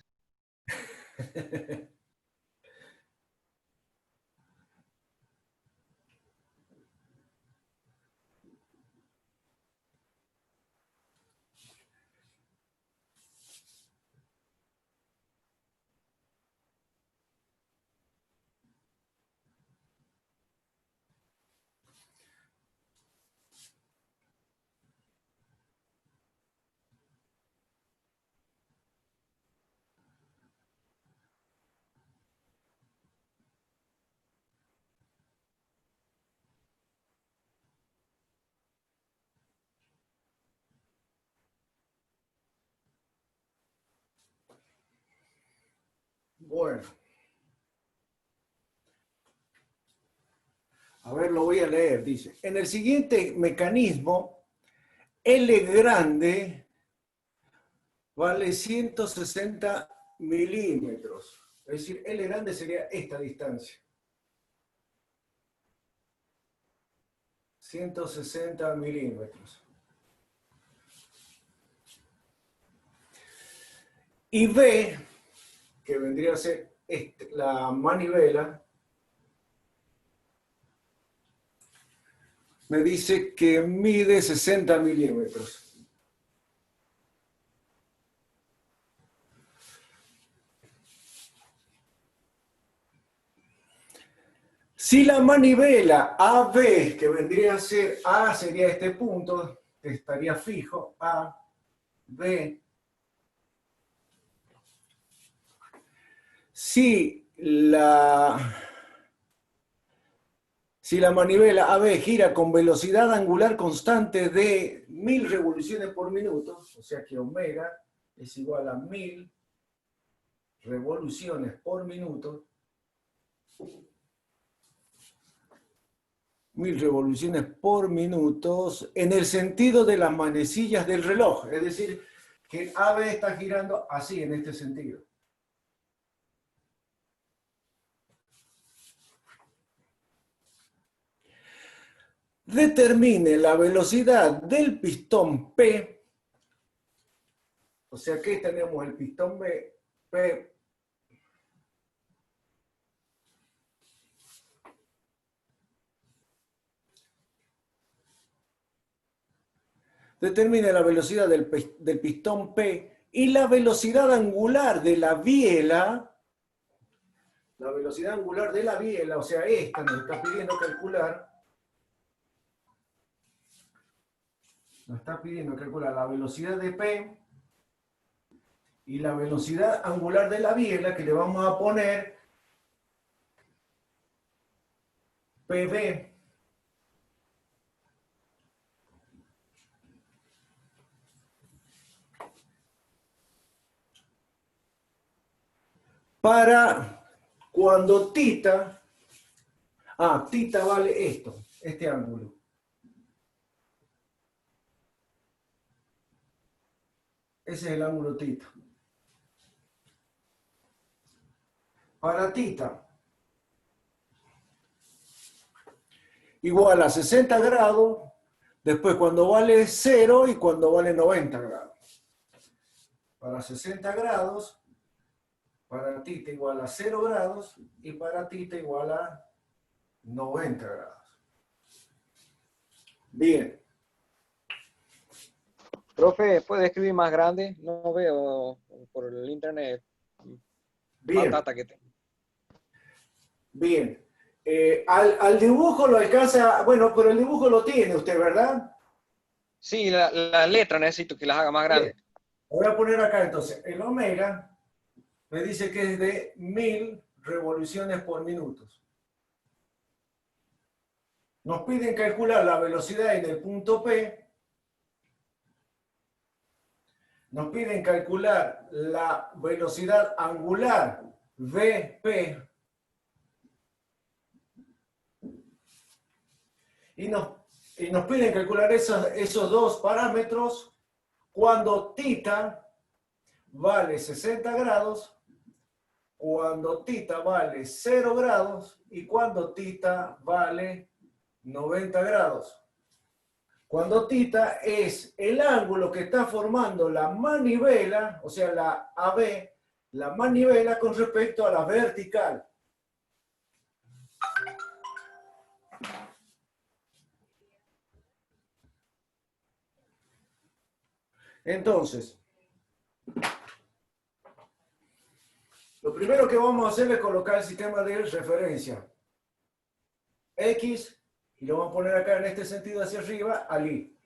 Bueno. A ver, lo voy a leer. Dice, en el siguiente mecanismo, L grande vale 160 milímetros. Es decir, L grande sería esta distancia. 160 milímetros. Y B, que vendría a ser la manivela, me dice que mide 60 milímetros. Si la manivela AB, que vendría a ser A, sería este punto, que estaría fijo, A, B. Si la manivela AB gira con velocidad angular constante de 1000 revoluciones por minuto, o sea que omega es igual a 1000 revoluciones por minuto, 1000 revoluciones por minuto en el sentido de las manecillas del reloj, es decir, que AB está girando así, en este sentido. Determine la velocidad del pistón P, o sea que tenemos el pistón P, determine la velocidad del pistón P y la velocidad angular de la biela, o sea, esta nos está pidiendo calcular, la velocidad de P y la velocidad angular de la biela, que le vamos a poner PB. Para cuando tita vale esto, este ángulo. Ese es el ángulo tita. Para tita, igual a 60 grados, después cuando vale 0 y cuando vale 90 grados. Para 60 grados, para tita igual a 0 grados y para tita igual a 90 grados. Bien. Profe, ¿puede escribir más grande? No veo por el internet. Bien. Más data que tengo. Bien. Al dibujo lo alcanza, bueno, pero el dibujo lo tiene usted, ¿verdad? Sí, la letra necesito que las haga más grandes. Voy a poner acá entonces, el omega me dice que es de 1000 revoluciones por minuto. Nos piden calcular la velocidad en el punto P. Nos piden calcular la velocidad angular VP y nos piden calcular esos dos parámetros cuando θ vale 60 grados, cuando θ vale 0 grados y cuando θ vale 90 grados. Cuando θ es el ángulo que está formando la manivela, o sea, la AB, la manivela con respecto a la vertical. Entonces, lo primero que vamos a hacer es colocar el sistema de referencia. X, y lo vamos a poner acá en este sentido hacia arriba, al Y.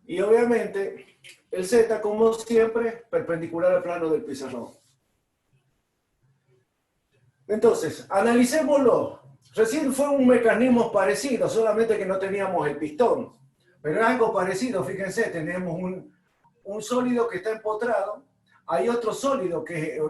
Y obviamente, el Z, como siempre, perpendicular al plano del pizarrón. Entonces, analicémoslo. Recién fue un mecanismo parecido, solamente que no teníamos el pistón. Pero es algo parecido, fíjense, tenemos un sólido que está empotrado, hay otro sólido, que es,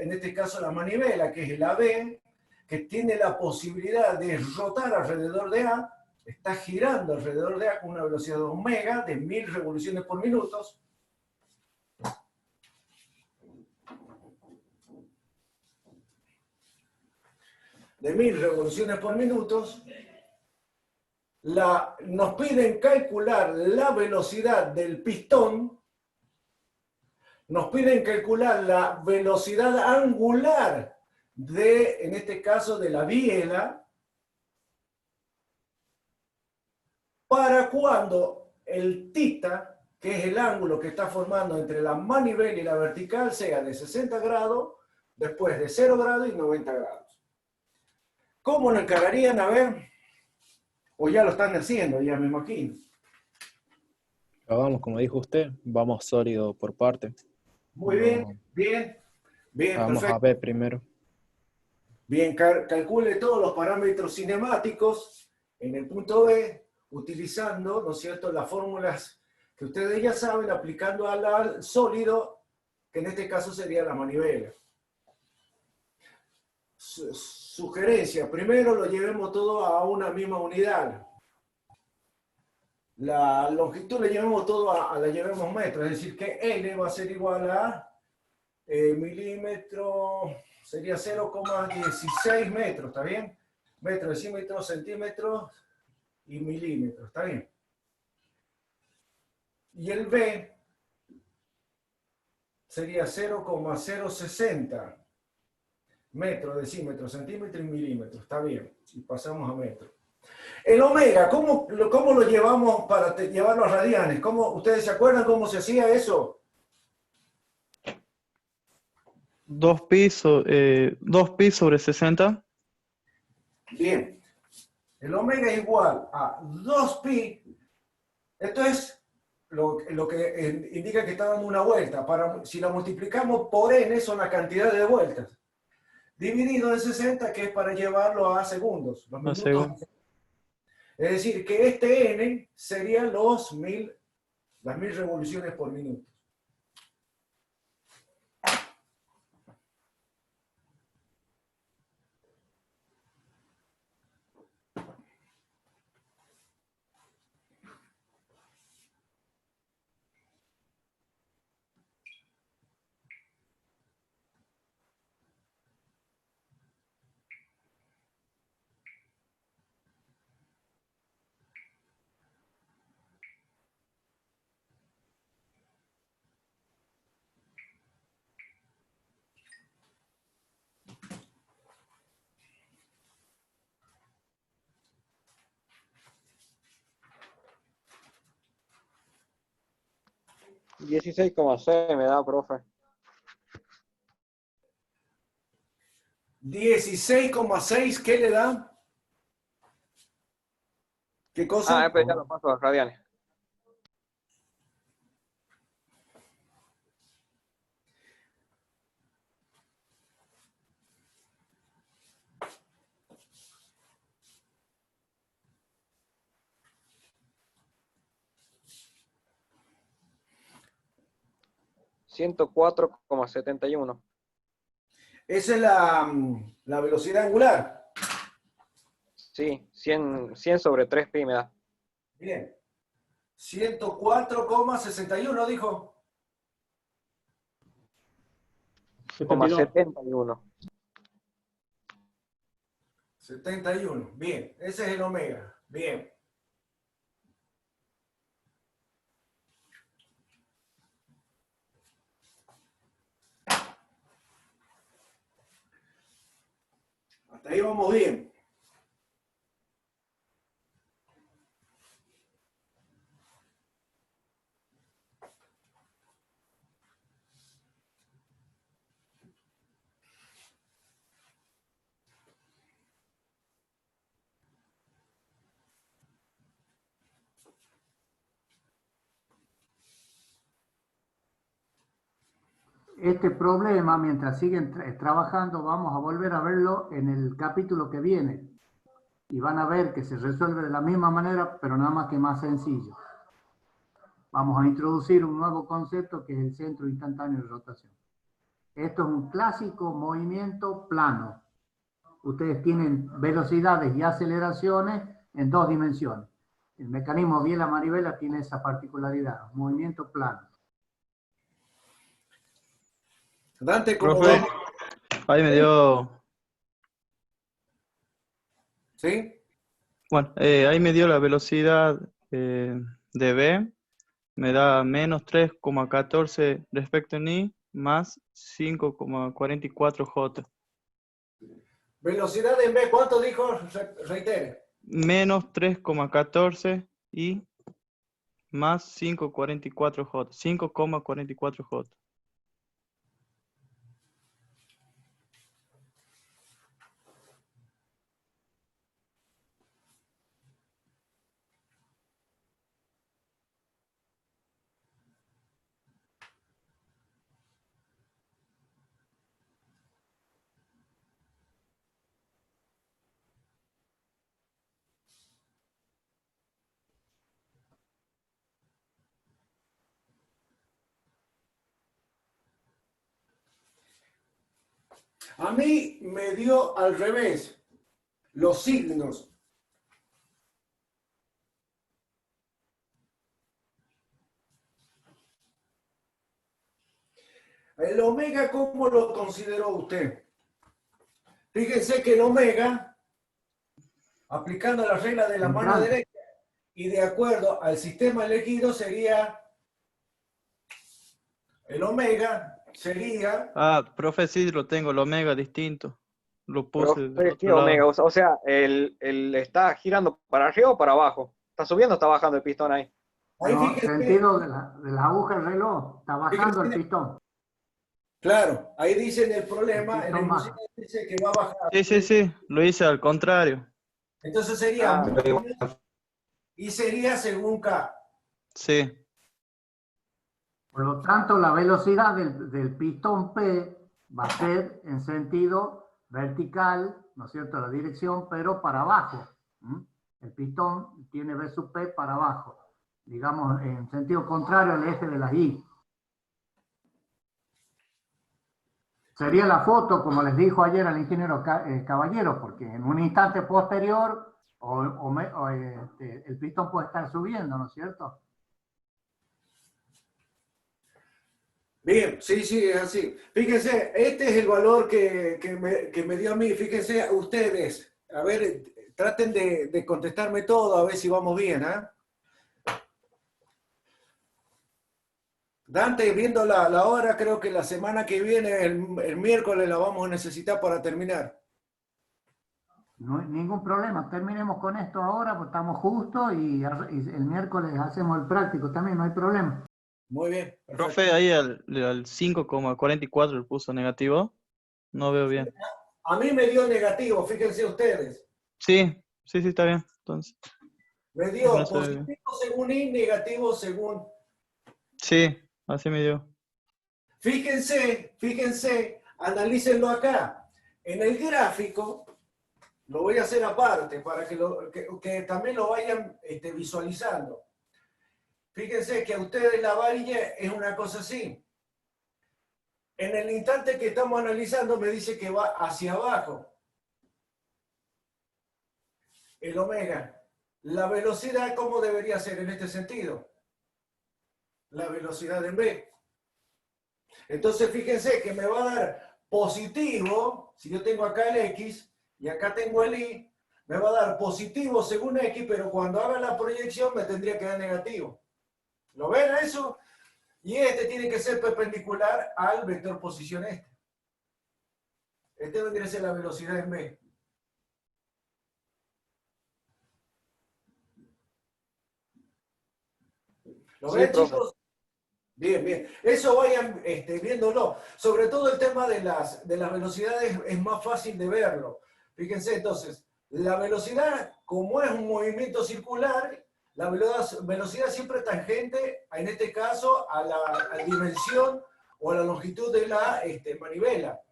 en este caso la manivela, que es el AB, que tiene la posibilidad de rotar alrededor de A, está girando alrededor de A con una velocidad de omega de 1000 revoluciones por minuto. De 1000 revoluciones por minuto, nos piden calcular la velocidad del pistón, nos piden calcular la velocidad angular en este caso, de la biela, para cuando el θ, que es el ángulo que está formando entre la manivela y la vertical, sea de 60 grados, después de 0 grados y 90 grados. ¿Cómo lo encararían? A ver, o ya lo están haciendo, ya me imagino. Vamos, como dijo usted, vamos sólido por parte. Muy bien, bien, vamos perfecto. a ver primero. Bien, calcule todos los parámetros cinemáticos en el punto B, utilizando, ¿no es cierto?, las fórmulas que ustedes ya saben, aplicando al sólido, que en este caso sería la manivela. Sugerencia, primero lo llevemos todo a una misma unidad. La longitud le llevemos todo la llevemos metro, es decir, que L va a ser igual a milímetro, sería 0,16 metros, ¿está bien? Metro, decímetros, centímetros y milímetros, ¿está bien? Y el B sería 0,060 metro, decímetro, centímetro y milímetro, está bien. Y pasamos a metro. El omega, ¿cómo lo llevamos para llevarlo a radianes? ¿Ustedes se acuerdan cómo se hacía eso? 2pi sobre 60. Bien. El omega es igual a 2pi. Esto es lo que indica que está dando una vuelta. Si la multiplicamos por n, son la cantidad de vueltas. Dividido en 60, que es para llevarlo a segundos. Los minutos. Es decir, que este n serían las 1000 revoluciones por minuto. $16,6 me da, profe. 16,6, ¿qué le da? ¿Qué cosa? Pues ya lo paso a radianes. 104,71. Esa es la velocidad angular. Sí, 100 sobre 3 pi me da. Bien. 104,61 dijo. 71. 71. Bien. Ese es el omega. Bien. Hasta ahí vamos bien. Este problema, mientras siguen trabajando, vamos a volver a verlo en el capítulo que viene. Y van a ver que se resuelve de la misma manera, pero nada más que más sencillo. Vamos a introducir un nuevo concepto que es el centro instantáneo de rotación. Esto es un clásico movimiento plano. Ustedes tienen velocidades y aceleraciones en 2 dimensiones. El mecanismo biela-manivela tiene esa particularidad, un movimiento plano. Dante, ¿cómo Profe, va? ahí me dio, ¿Sí? bueno, ahí me dio la velocidad de B, me da menos 3,14 respecto a I, más 5,44 J. Velocidad en B, ¿cuánto dijo? Reitere. Menos 3,14 I, más 5,44 J. 5,44 J. A mí me dio al revés los signos. El omega, ¿cómo lo consideró usted? Fíjense que el omega, aplicando la regla de la mano derecha y de acuerdo al sistema elegido, sería el omega, sería... Ah, profe, sí, lo tengo, el omega distinto. Lo puse del Profe, ¿qué otro omega? lado. O sea, ¿el está girando para arriba o para abajo? ¿Está subiendo o está bajando el pistón ahí? Ahí No, fíjense, sentido de la aguja del reloj, está bajando el pistón. claro, ahí dice en el problema, en el pistón enunciado dice que va a bajar. Sí, lo hice al contrario. Entonces sería Ah, y sería según K. Sí. Por lo tanto, la velocidad del pistón P va a ser en sentido vertical, ¿no es cierto?, la dirección, pero para abajo. El pistón tiene V sub P para abajo, digamos, en sentido contrario al eje de la Y. Sería la foto, como les dijo ayer al ingeniero Caballero, porque en un instante posterior el pistón puede estar subiendo, ¿no es cierto? Bien, sí, es así. Fíjense, este es el valor que me dio a mí. Fíjense ustedes. A ver, traten de contestarme todo, a ver si vamos bien, ¿ah? Dante, viendo la hora, creo que la semana que viene, el miércoles, la vamos a necesitar para terminar. No hay ningún problema, terminemos con esto ahora, pues estamos justos y el miércoles hacemos el práctico también, no hay problema. Muy bien. Perfecto. Profe, ahí al 5,44 le puso negativo. No veo bien. A mí me dio negativo, fíjense ustedes. Sí, está bien. Entonces, Me dio no se ve bien. positivo según I, negativo según... Sí, así me dio. Fíjense, analícenlo acá. En el gráfico, lo voy a hacer aparte para que también lo vayan visualizando. Fíjense que a ustedes la varilla es una cosa así. en el instante que estamos analizando me dice que va hacia abajo. El omega. La velocidad, ¿cómo debería ser en este sentido? La velocidad en B. Entonces, fíjense que me va a dar positivo, si yo tengo acá el X y acá tengo el Y, me va a dar positivo según X, pero cuando haga la proyección me tendría que dar negativo. ¿Lo ven eso? Y este tiene que ser perpendicular al vector posición este. Este vendría a ser la velocidad en B. ¿Lo ven, chicos? Bien, bien. Eso vayan viéndolo. Sobre todo el tema de las velocidades es más fácil de verlo. Fíjense, entonces, la velocidad, como es un movimiento circular, la velocidad siempre es tangente, en este caso, a la dimensión o a la longitud de la manivela.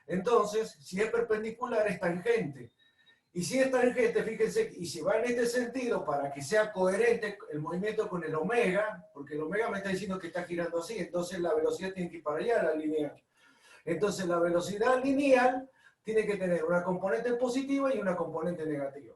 Entonces, si es perpendicular, es tangente. Y si es tangente, fíjense, y si va en este sentido, para que sea coherente el movimiento con el omega, porque el omega me está diciendo que está girando así, entonces la velocidad tiene que ir para allá, la lineal. Entonces la velocidad lineal tiene que tener una componente positiva y una componente negativa.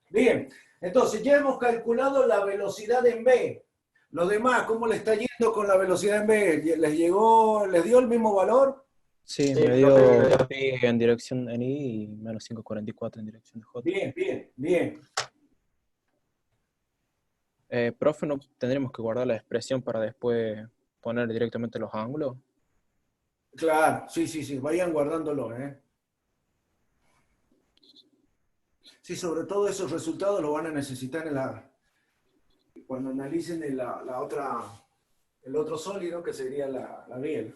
Bien, entonces ya hemos calculado la velocidad en B. Los demás, ¿cómo le está yendo con la velocidad en B? ¿Les dio el mismo valor? Sí, me dio pi en dirección en Y y menos 5,44 en dirección de J. Bien, bien, bien. Profe, ¿no tendríamos que guardar la expresión para después poner directamente los ángulos? Claro, sí, vayan guardándolo, ¿eh? Sí, sobre todo esos resultados los van a necesitar cuando analicen el otro sólido, que sería la biela.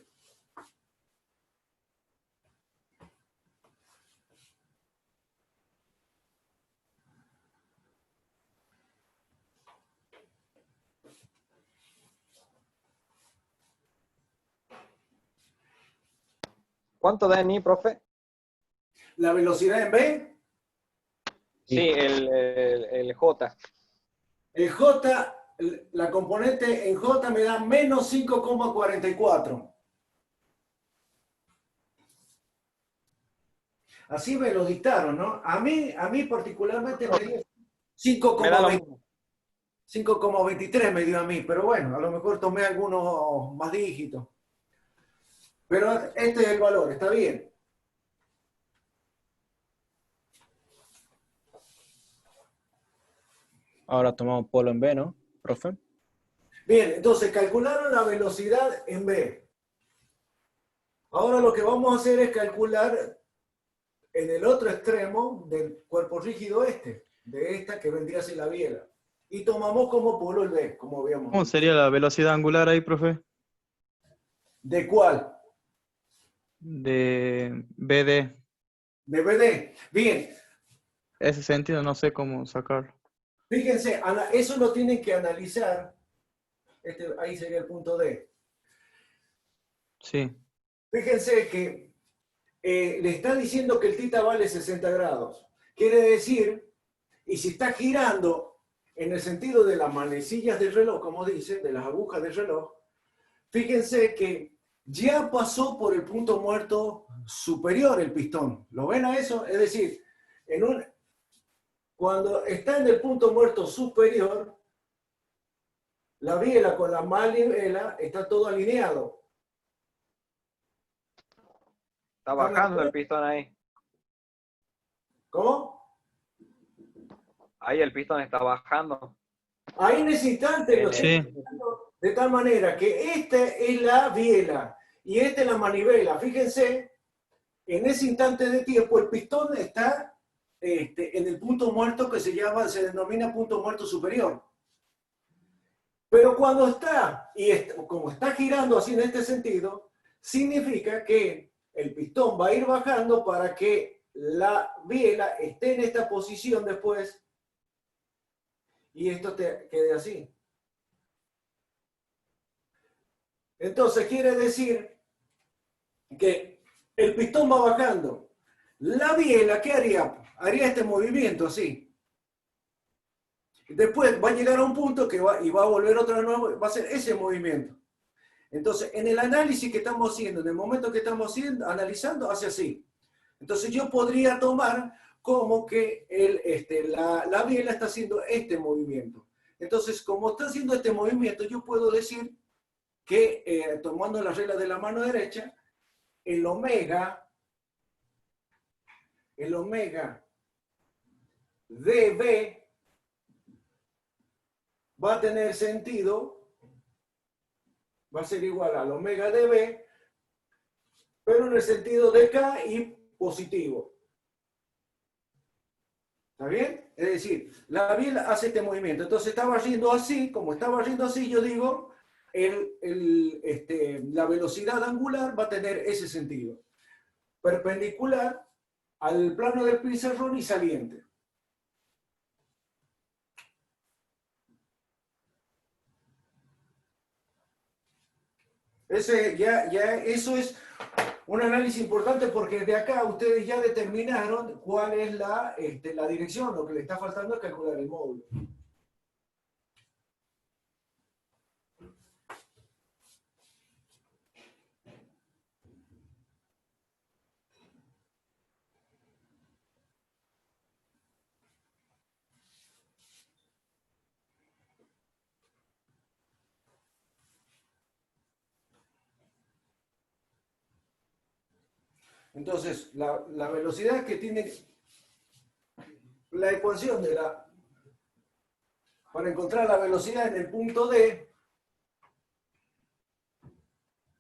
¿Cuánto da en I, profe? ¿La velocidad en B? Sí, el J. El J, la componente en J me da menos 5,44. Así me lo dictaron, ¿no? A mí particularmente me dio 5,23 me dio a mí, pero bueno, a lo mejor tomé algunos más dígitos. Pero este es el valor, está bien. Ahora tomamos polo en B, ¿no, profe? Bien, entonces calcularon la velocidad en B. Ahora lo que vamos a hacer es calcular en el otro extremo del cuerpo rígido de esta que vendría a ser la biela. Y tomamos como polo el B, como habíamos ¿Cómo dicho. sería la velocidad angular ahí, profe? ¿De cuál? De BD. De BD. Bien. Ese sentido no sé cómo sacarlo. Fíjense, eso lo tienen que analizar. Ahí sería el punto D. Sí. Fíjense que le está diciendo que el θ vale 60 grados. Quiere decir, y si está girando en el sentido de las manecillas del reloj, como dice, de las agujas del reloj, fíjense que ya pasó por el punto muerto superior el pistón. ¿Lo ven a eso? Es decir, cuando está en el punto muerto superior, la biela con la manivela está todo alineado. Está bajando el pistón ahí. ¿Cómo? Ahí el pistón está bajando. Ahí en ese instante lo estoy explicando de tal manera que esta es la biela y esta es la manivela. Fíjense, en ese instante de tiempo el pistón está en el punto muerto que se denomina punto muerto superior. Pero cuando está, como está girando así en este sentido, significa que el pistón va a ir bajando para que la biela esté en esta posición después y esto te quede así. Entonces quiere decir que el pistón va bajando. La biela, ¿qué haría? Haría este movimiento así. Después va a llegar a un punto que va a volver otra vez, va a ser ese movimiento. Entonces, en el análisis que estamos haciendo, en el momento que estamos analizando, hace así. Entonces yo podría tomar como que la biela está haciendo este movimiento. Entonces, como está haciendo este movimiento, yo puedo decir que, tomando la regla de la mano derecha, el omega dB va a tener sentido, va a ser igual al omega dB, pero en el sentido de K y positivo. ¿Está bien? Es decir, la biela hace este movimiento. Entonces está barriendo así, como está barriendo así, yo digo, la velocidad angular va a tener ese sentido. Perpendicular al plano del pizarrón y saliente. Eso es un análisis importante porque de acá ustedes ya determinaron cuál es la dirección. Lo que le está faltando es calcular el módulo. Entonces, la velocidad que tiene la ecuación para encontrar la velocidad en el punto D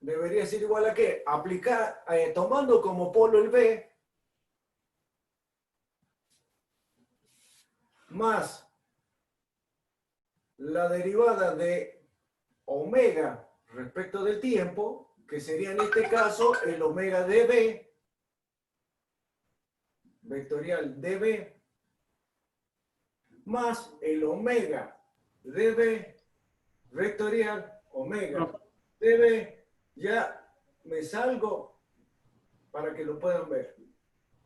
debería ser igual a ¿qué? Aplicar, tomando como polo el B más la derivada de omega respecto del tiempo, que sería en este caso el omega dB, vectorial dB, más el omega dB, vectorial omega dB. Ya me salgo para que lo puedan ver.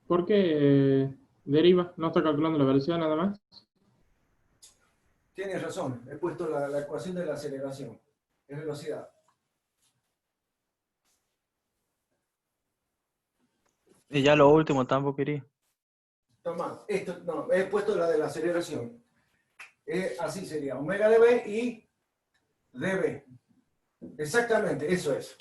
¿Por qué deriva? ¿No está calculando la velocidad nada más? Tienes razón, he puesto la ecuación de la aceleración, es velocidad. Y ya lo último tampoco quería. Toma, esto, no, he puesto la de la aceleración. Así sería, omega dB y dB. Exactamente, eso es.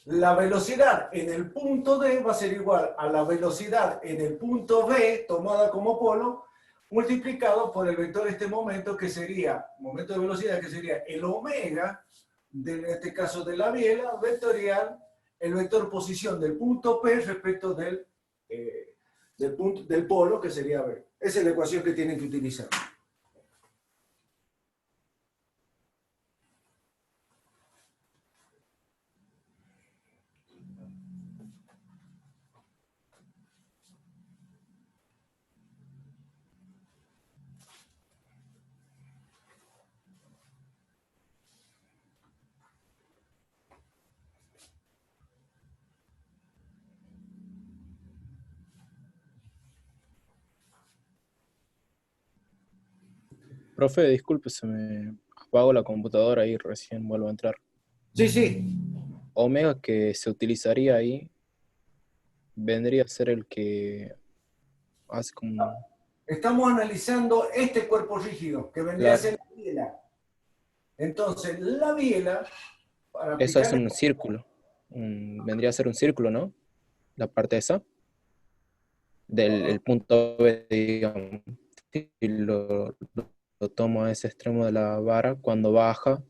La velocidad en el punto D va a ser igual a la velocidad en el punto B, tomada como polo, multiplicado por el vector de este momento, que sería, momento de velocidad, que sería el omega, en este caso de la biela, vectorial, el vector posición del punto P respecto del polo, que sería B. Esa es la ecuación que tienen que utilizar. Profe, disculpe, se me apagó la computadora y recién vuelvo a entrar. Sí, sí. Omega que se utilizaría ahí vendría a ser el que hace como... Estamos analizando este cuerpo rígido, que vendría a ser la biela. Entonces, la biela... Eso es un círculo. Vendría a ser un círculo, ¿no? La parte esa. Del punto B, digamos. Y lo tomo a ese extremo de la vara cuando baja.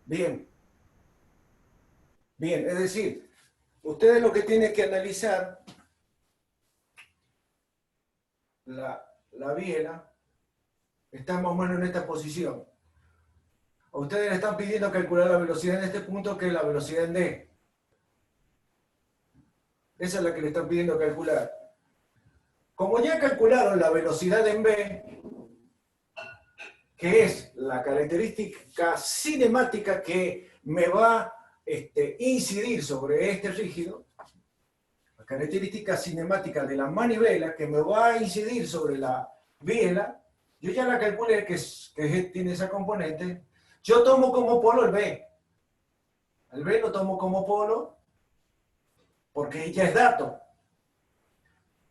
Bien. Bien, es decir, ustedes lo que tienen que analizar, la biela está más o menos en esta posición. A ustedes le están pidiendo calcular la velocidad en este punto, que es la velocidad en D. Esa es la que le están pidiendo calcular. Como ya calcularon la velocidad en B, que es la característica cinemática que me va a incidir sobre este rígido, la característica cinemática de la manivela que me va a incidir sobre la biela, yo ya la calculé que tiene esa componente. Yo tomo como polo el B. El B lo tomo como polo porque ya es dato.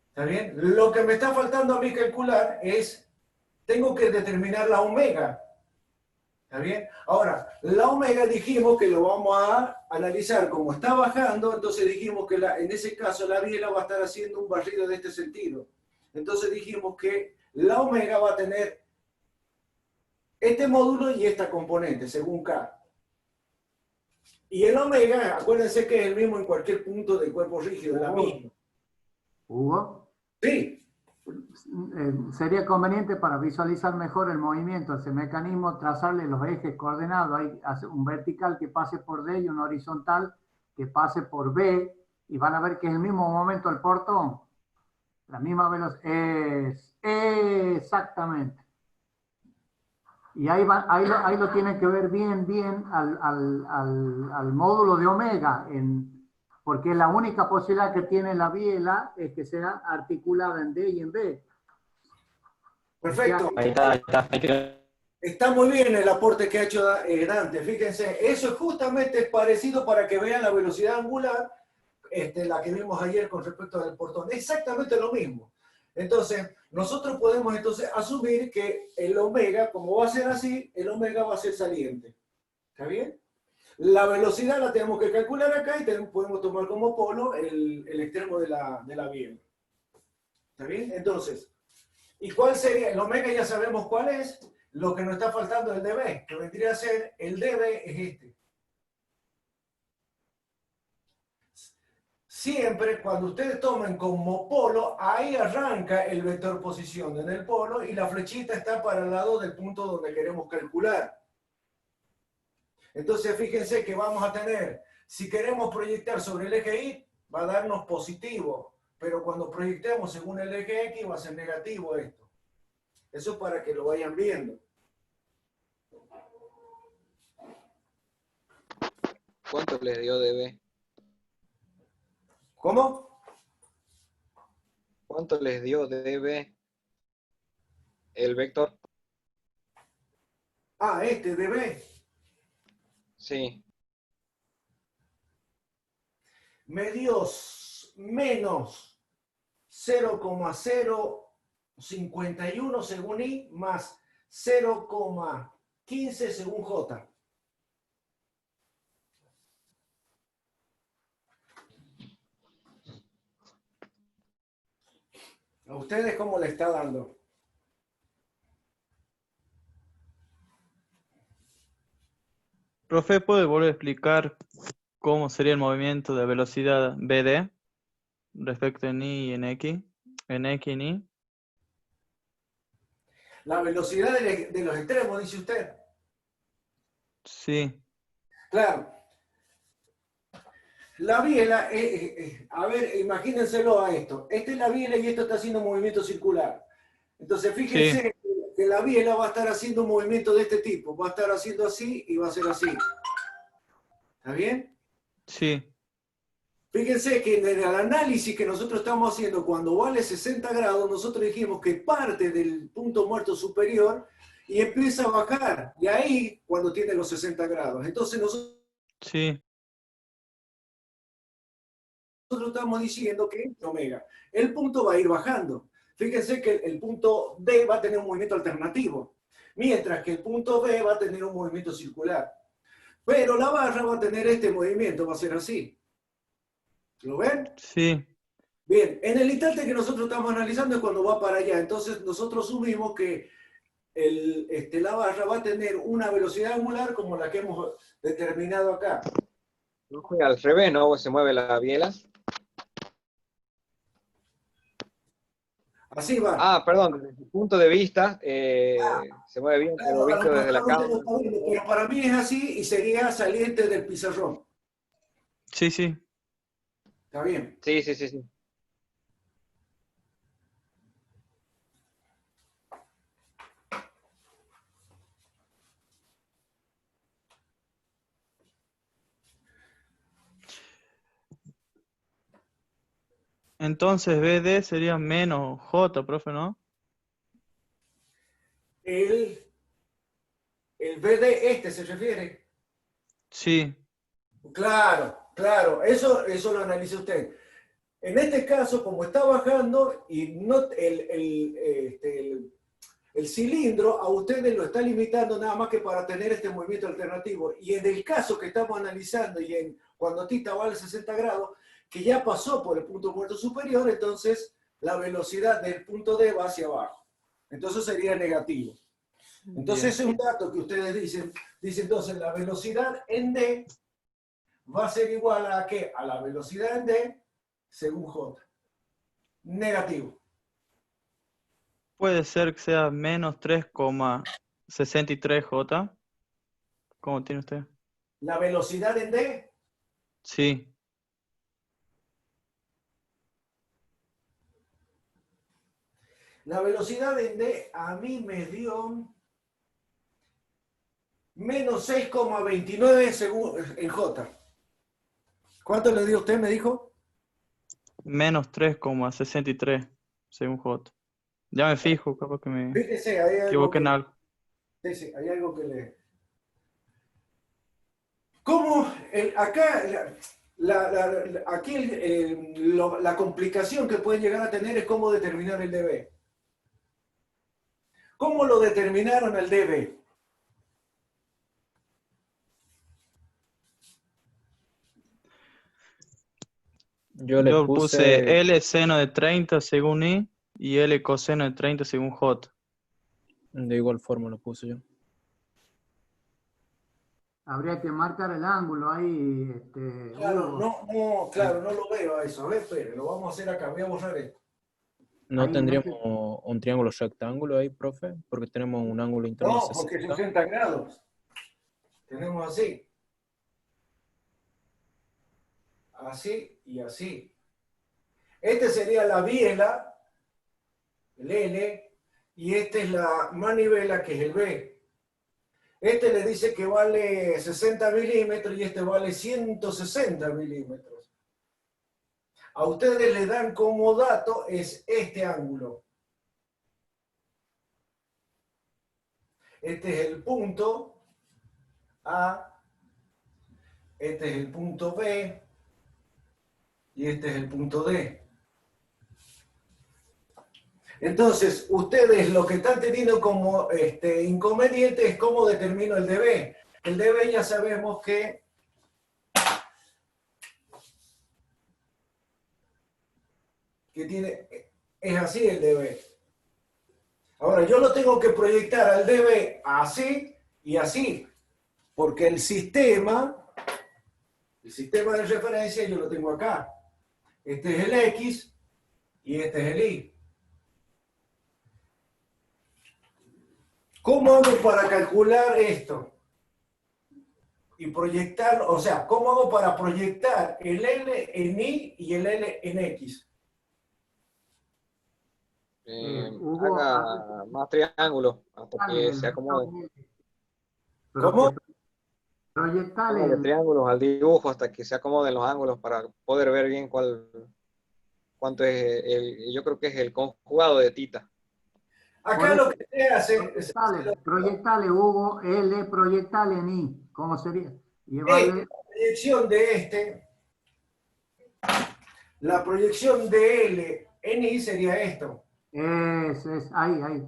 ¿Está bien? Lo que me está faltando a mí calcular es, tengo que determinar la omega. ¿Está bien? Ahora, la omega dijimos que lo vamos a analizar como está bajando, entonces dijimos que en ese caso la biela va a estar haciendo un barrido de este sentido. Entonces dijimos que la omega va a tener este módulo y esta componente, según K. Y el omega, acuérdense que es el mismo en cualquier punto del cuerpo rígido, la misma. Hugo, Sí. sería conveniente para visualizar mejor el movimiento, ese mecanismo, trazarle los ejes coordenados. Hay un vertical que pase por D y un horizontal que pase por B, y van a ver que es el mismo momento del portón, la misma velocidad. Exactamente. Y ahí lo tienen que ver bien al módulo de omega, porque la única posibilidad que tiene la biela es que sea articulada en D y en B. Perfecto. Ahí está. Está muy bien el aporte que ha hecho Dante. Fíjense, eso es justamente parecido para que vean la velocidad angular, la que vimos ayer con respecto al portón. Exactamente lo mismo. Entonces, nosotros podemos entonces asumir que el omega, como va a ser así, el omega va a ser saliente. ¿Está bien? La velocidad la tenemos que calcular acá y podemos tomar como polo el extremo de la biela. ¿Está bien? Entonces, ¿y cuál sería? El omega ya sabemos cuál es. Lo que nos está faltando es el dB, que vendría a ser, el dB es este. Siempre cuando ustedes tomen como polo, ahí arranca el vector posición en el polo y la flechita está para el lado del punto donde queremos calcular. Entonces fíjense que vamos a tener, si queremos proyectar sobre el eje Y, va a darnos positivo, pero cuando proyectemos según el eje X va a ser negativo esto. Eso para que lo vayan viendo. ¿Cuánto les dio dB? ¿Cómo? ¿Cuánto les dio dB el vector? Ah, dB. Sí. Me dio menos 0,051 según I más 0,15 según J. ¿A ustedes cómo le está dando? Profe, ¿puede volver a explicar cómo sería el movimiento de velocidad BD respecto en Y y en X? En X y en Y. La velocidad de los extremos, dice usted. Sí. Claro. La biela, a ver, imagínenselo a esto. Esta es la biela y esto está haciendo un movimiento circular. Entonces, fíjense que la biela va a estar haciendo un movimiento de este tipo. Va a estar haciendo así y va a ser así. ¿Está bien? Sí. Fíjense que en el análisis que nosotros estamos haciendo, cuando vale 60 grados, nosotros dijimos que parte del punto muerto superior y empieza a bajar. Y ahí, cuando tiene los 60 grados. Entonces, nosotros estamos diciendo que omega. El punto va a ir bajando. Fíjense que el punto D va a tener un movimiento alternativo, mientras que el punto B va a tener un movimiento circular. Pero la barra va a tener este movimiento, va a ser así. ¿Lo ven? Sí. Bien, en el instante que nosotros estamos analizando es cuando va para allá. Entonces nosotros asumimos que la barra va a tener una velocidad angular como la que hemos determinado acá. Al revés, ¿no? Se mueve la biela. Así va. Ah, perdón, desde su punto de vista se mueve bien, pero visto desde la cama. Pero para mí es así y sería saliente del pizarrón. Sí, sí. ¿Está bien? Sí, sí, sí, sí. Entonces BD sería menos J, profe, ¿no? El BD este se refiere. Sí. Claro, claro, eso lo analiza usted. En este caso, como está bajando y no el cilindro a ustedes lo está limitando nada más que para tener este movimiento alternativo. Y en el caso que estamos analizando y cuando tita vale 60 grados, que ya pasó por el punto muerto superior, entonces la velocidad del punto D va hacia abajo. Entonces sería negativo. Entonces ese es un dato que ustedes dicen. Dice entonces la velocidad en D va a ser igual a ¿qué? A la velocidad en D según J. Negativo. Puede ser que sea menos 3,63 J. ¿Cómo tiene usted? La velocidad en D. Sí. La velocidad en D a mí me dio menos 6,29 según en J. ¿Cuánto le dio usted, me dijo? Menos 3,63 según J. Ya me fijo, capaz que me Fíjese, hay algo equivoqué en algo. sí, hay algo que le... ¿Cómo? Acá, aquí la complicación que pueden llegar a tener es cómo determinar el dB. ¿Cómo lo determinaron el dB? Yo puse L seno de 30 según I y L coseno de 30 según J. De igual forma lo puse yo. Habría que marcar el ángulo ahí. Claro, claro, no lo veo a eso. A ver, espere, lo vamos a hacer acá. Voy a borrar esto. ¿No tendríamos un triángulo rectángulo ahí, profe? Porque tenemos un ángulo interno de No, porque 60. 60 grados. Tenemos así. Así y así. Este sería la biela, el L, y esta es la manivela, que es el B. Este le dice que vale 60 milímetros y este vale 160 milímetros. A ustedes le dan como dato es este ángulo. Este es el punto A, este es el punto B y este es el punto D. Entonces, ustedes lo que están teniendo como inconveniente es cómo determino el dB. El dB ya sabemos que es así el dB. Ahora, yo lo tengo que proyectar al dB así y así, porque el sistema de referencia yo lo tengo acá. Este es el X y este es el Y. ¿Cómo hago para calcular esto? Y proyectarlo, o sea, ¿cómo hago para proyectar el L en Y y el L en X? Haga más triángulos hasta que se acomode. ¿Cómo? Póngale triángulos al dibujo hasta que se acomoden los ángulos para poder ver bien cuánto es yo creo que es el conjugado de tita. Acá lo que se hace es... Proyectale, Hugo, L, proyectale en I. ¿Cómo sería? La proyección de la proyección de L en I sería esto. Ahí.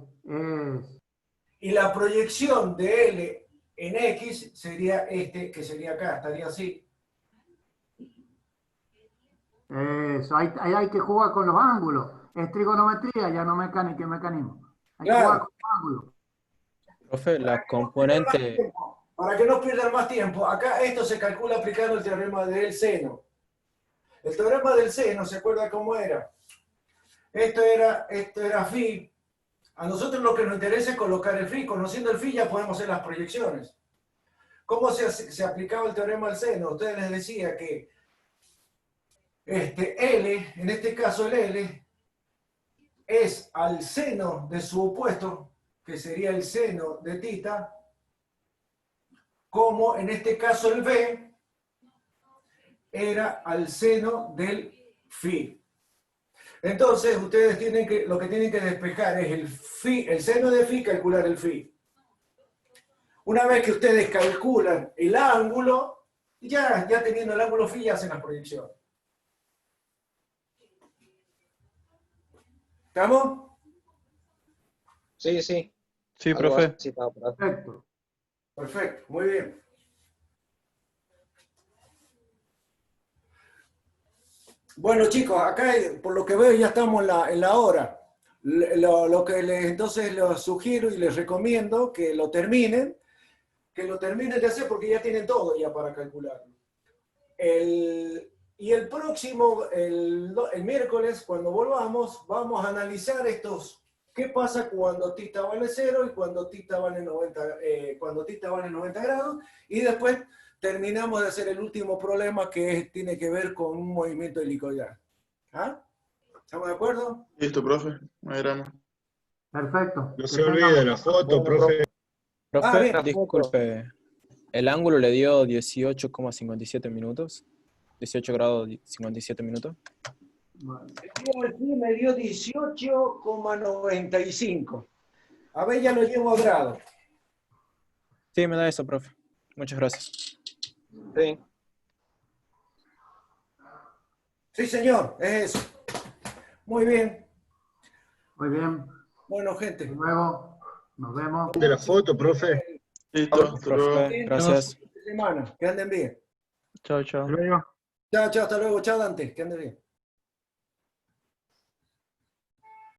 Y la proyección de L en X sería que sería acá, estaría así. Eso, ahí hay que jugar con los ángulos. Es trigonometría, ya no mecánica y mecanismo. Hay que jugar con los ángulos. Profe, la componente... Para que no pierdan más tiempo, acá esto se calcula aplicando el teorema del seno. El teorema del seno, ¿se acuerda cómo era? Esto era phi. A nosotros lo que nos interesa es colocar el phi. Conociendo el phi ya podemos hacer las proyecciones. ¿Cómo se aplicaba el teorema del seno? Ustedes les decía que L, en este caso el L, es al seno de su opuesto, que sería el seno de tita, como en este caso el B era al seno del phi. Entonces, ustedes lo que tienen que despejar es el seno de phi, calcular el phi. Una vez que ustedes calculan el ángulo, ya teniendo el ángulo phi, ya hacen las proyecciones. ¿Estamos? Sí, sí. Sí, Algo profe. así estaba por ahí. Perfecto. Perfecto, muy bien. Bueno, chicos, acá por lo que veo ya estamos en la hora. Lo que entonces les sugiero y les recomiendo que lo terminen de hacer porque ya tienen todo ya para calcularlo. Y el próximo, el miércoles, cuando volvamos, vamos a analizar qué pasa cuando tita vale 0 y cuando tita vale 90 grados, y después terminamos de hacer el último problema que tiene que ver con un movimiento helicoidal. ¿Ah? ¿Estamos de acuerdo? Listo, profe. No hay drama. Perfecto. No se olvide la foto, profe. Profe, bien, disculpe, el ángulo le dio 18,57 minutos. 18 grados 57 minutos. Me dio 18,95. A ver, ya lo llevo a grado. Sí, me da eso, profe. Muchas gracias. Sí. Sí, señor, es eso. Muy bien. Muy bien. Bueno, gente. Hasta luego. Nos vemos. De la foto, profe. Listo, hasta luego. Profe, gracias. Semana. Que anden bien. Chao, chao. Hasta luego. Chao, chao, hasta luego. Chao, Dante. Que anden bien.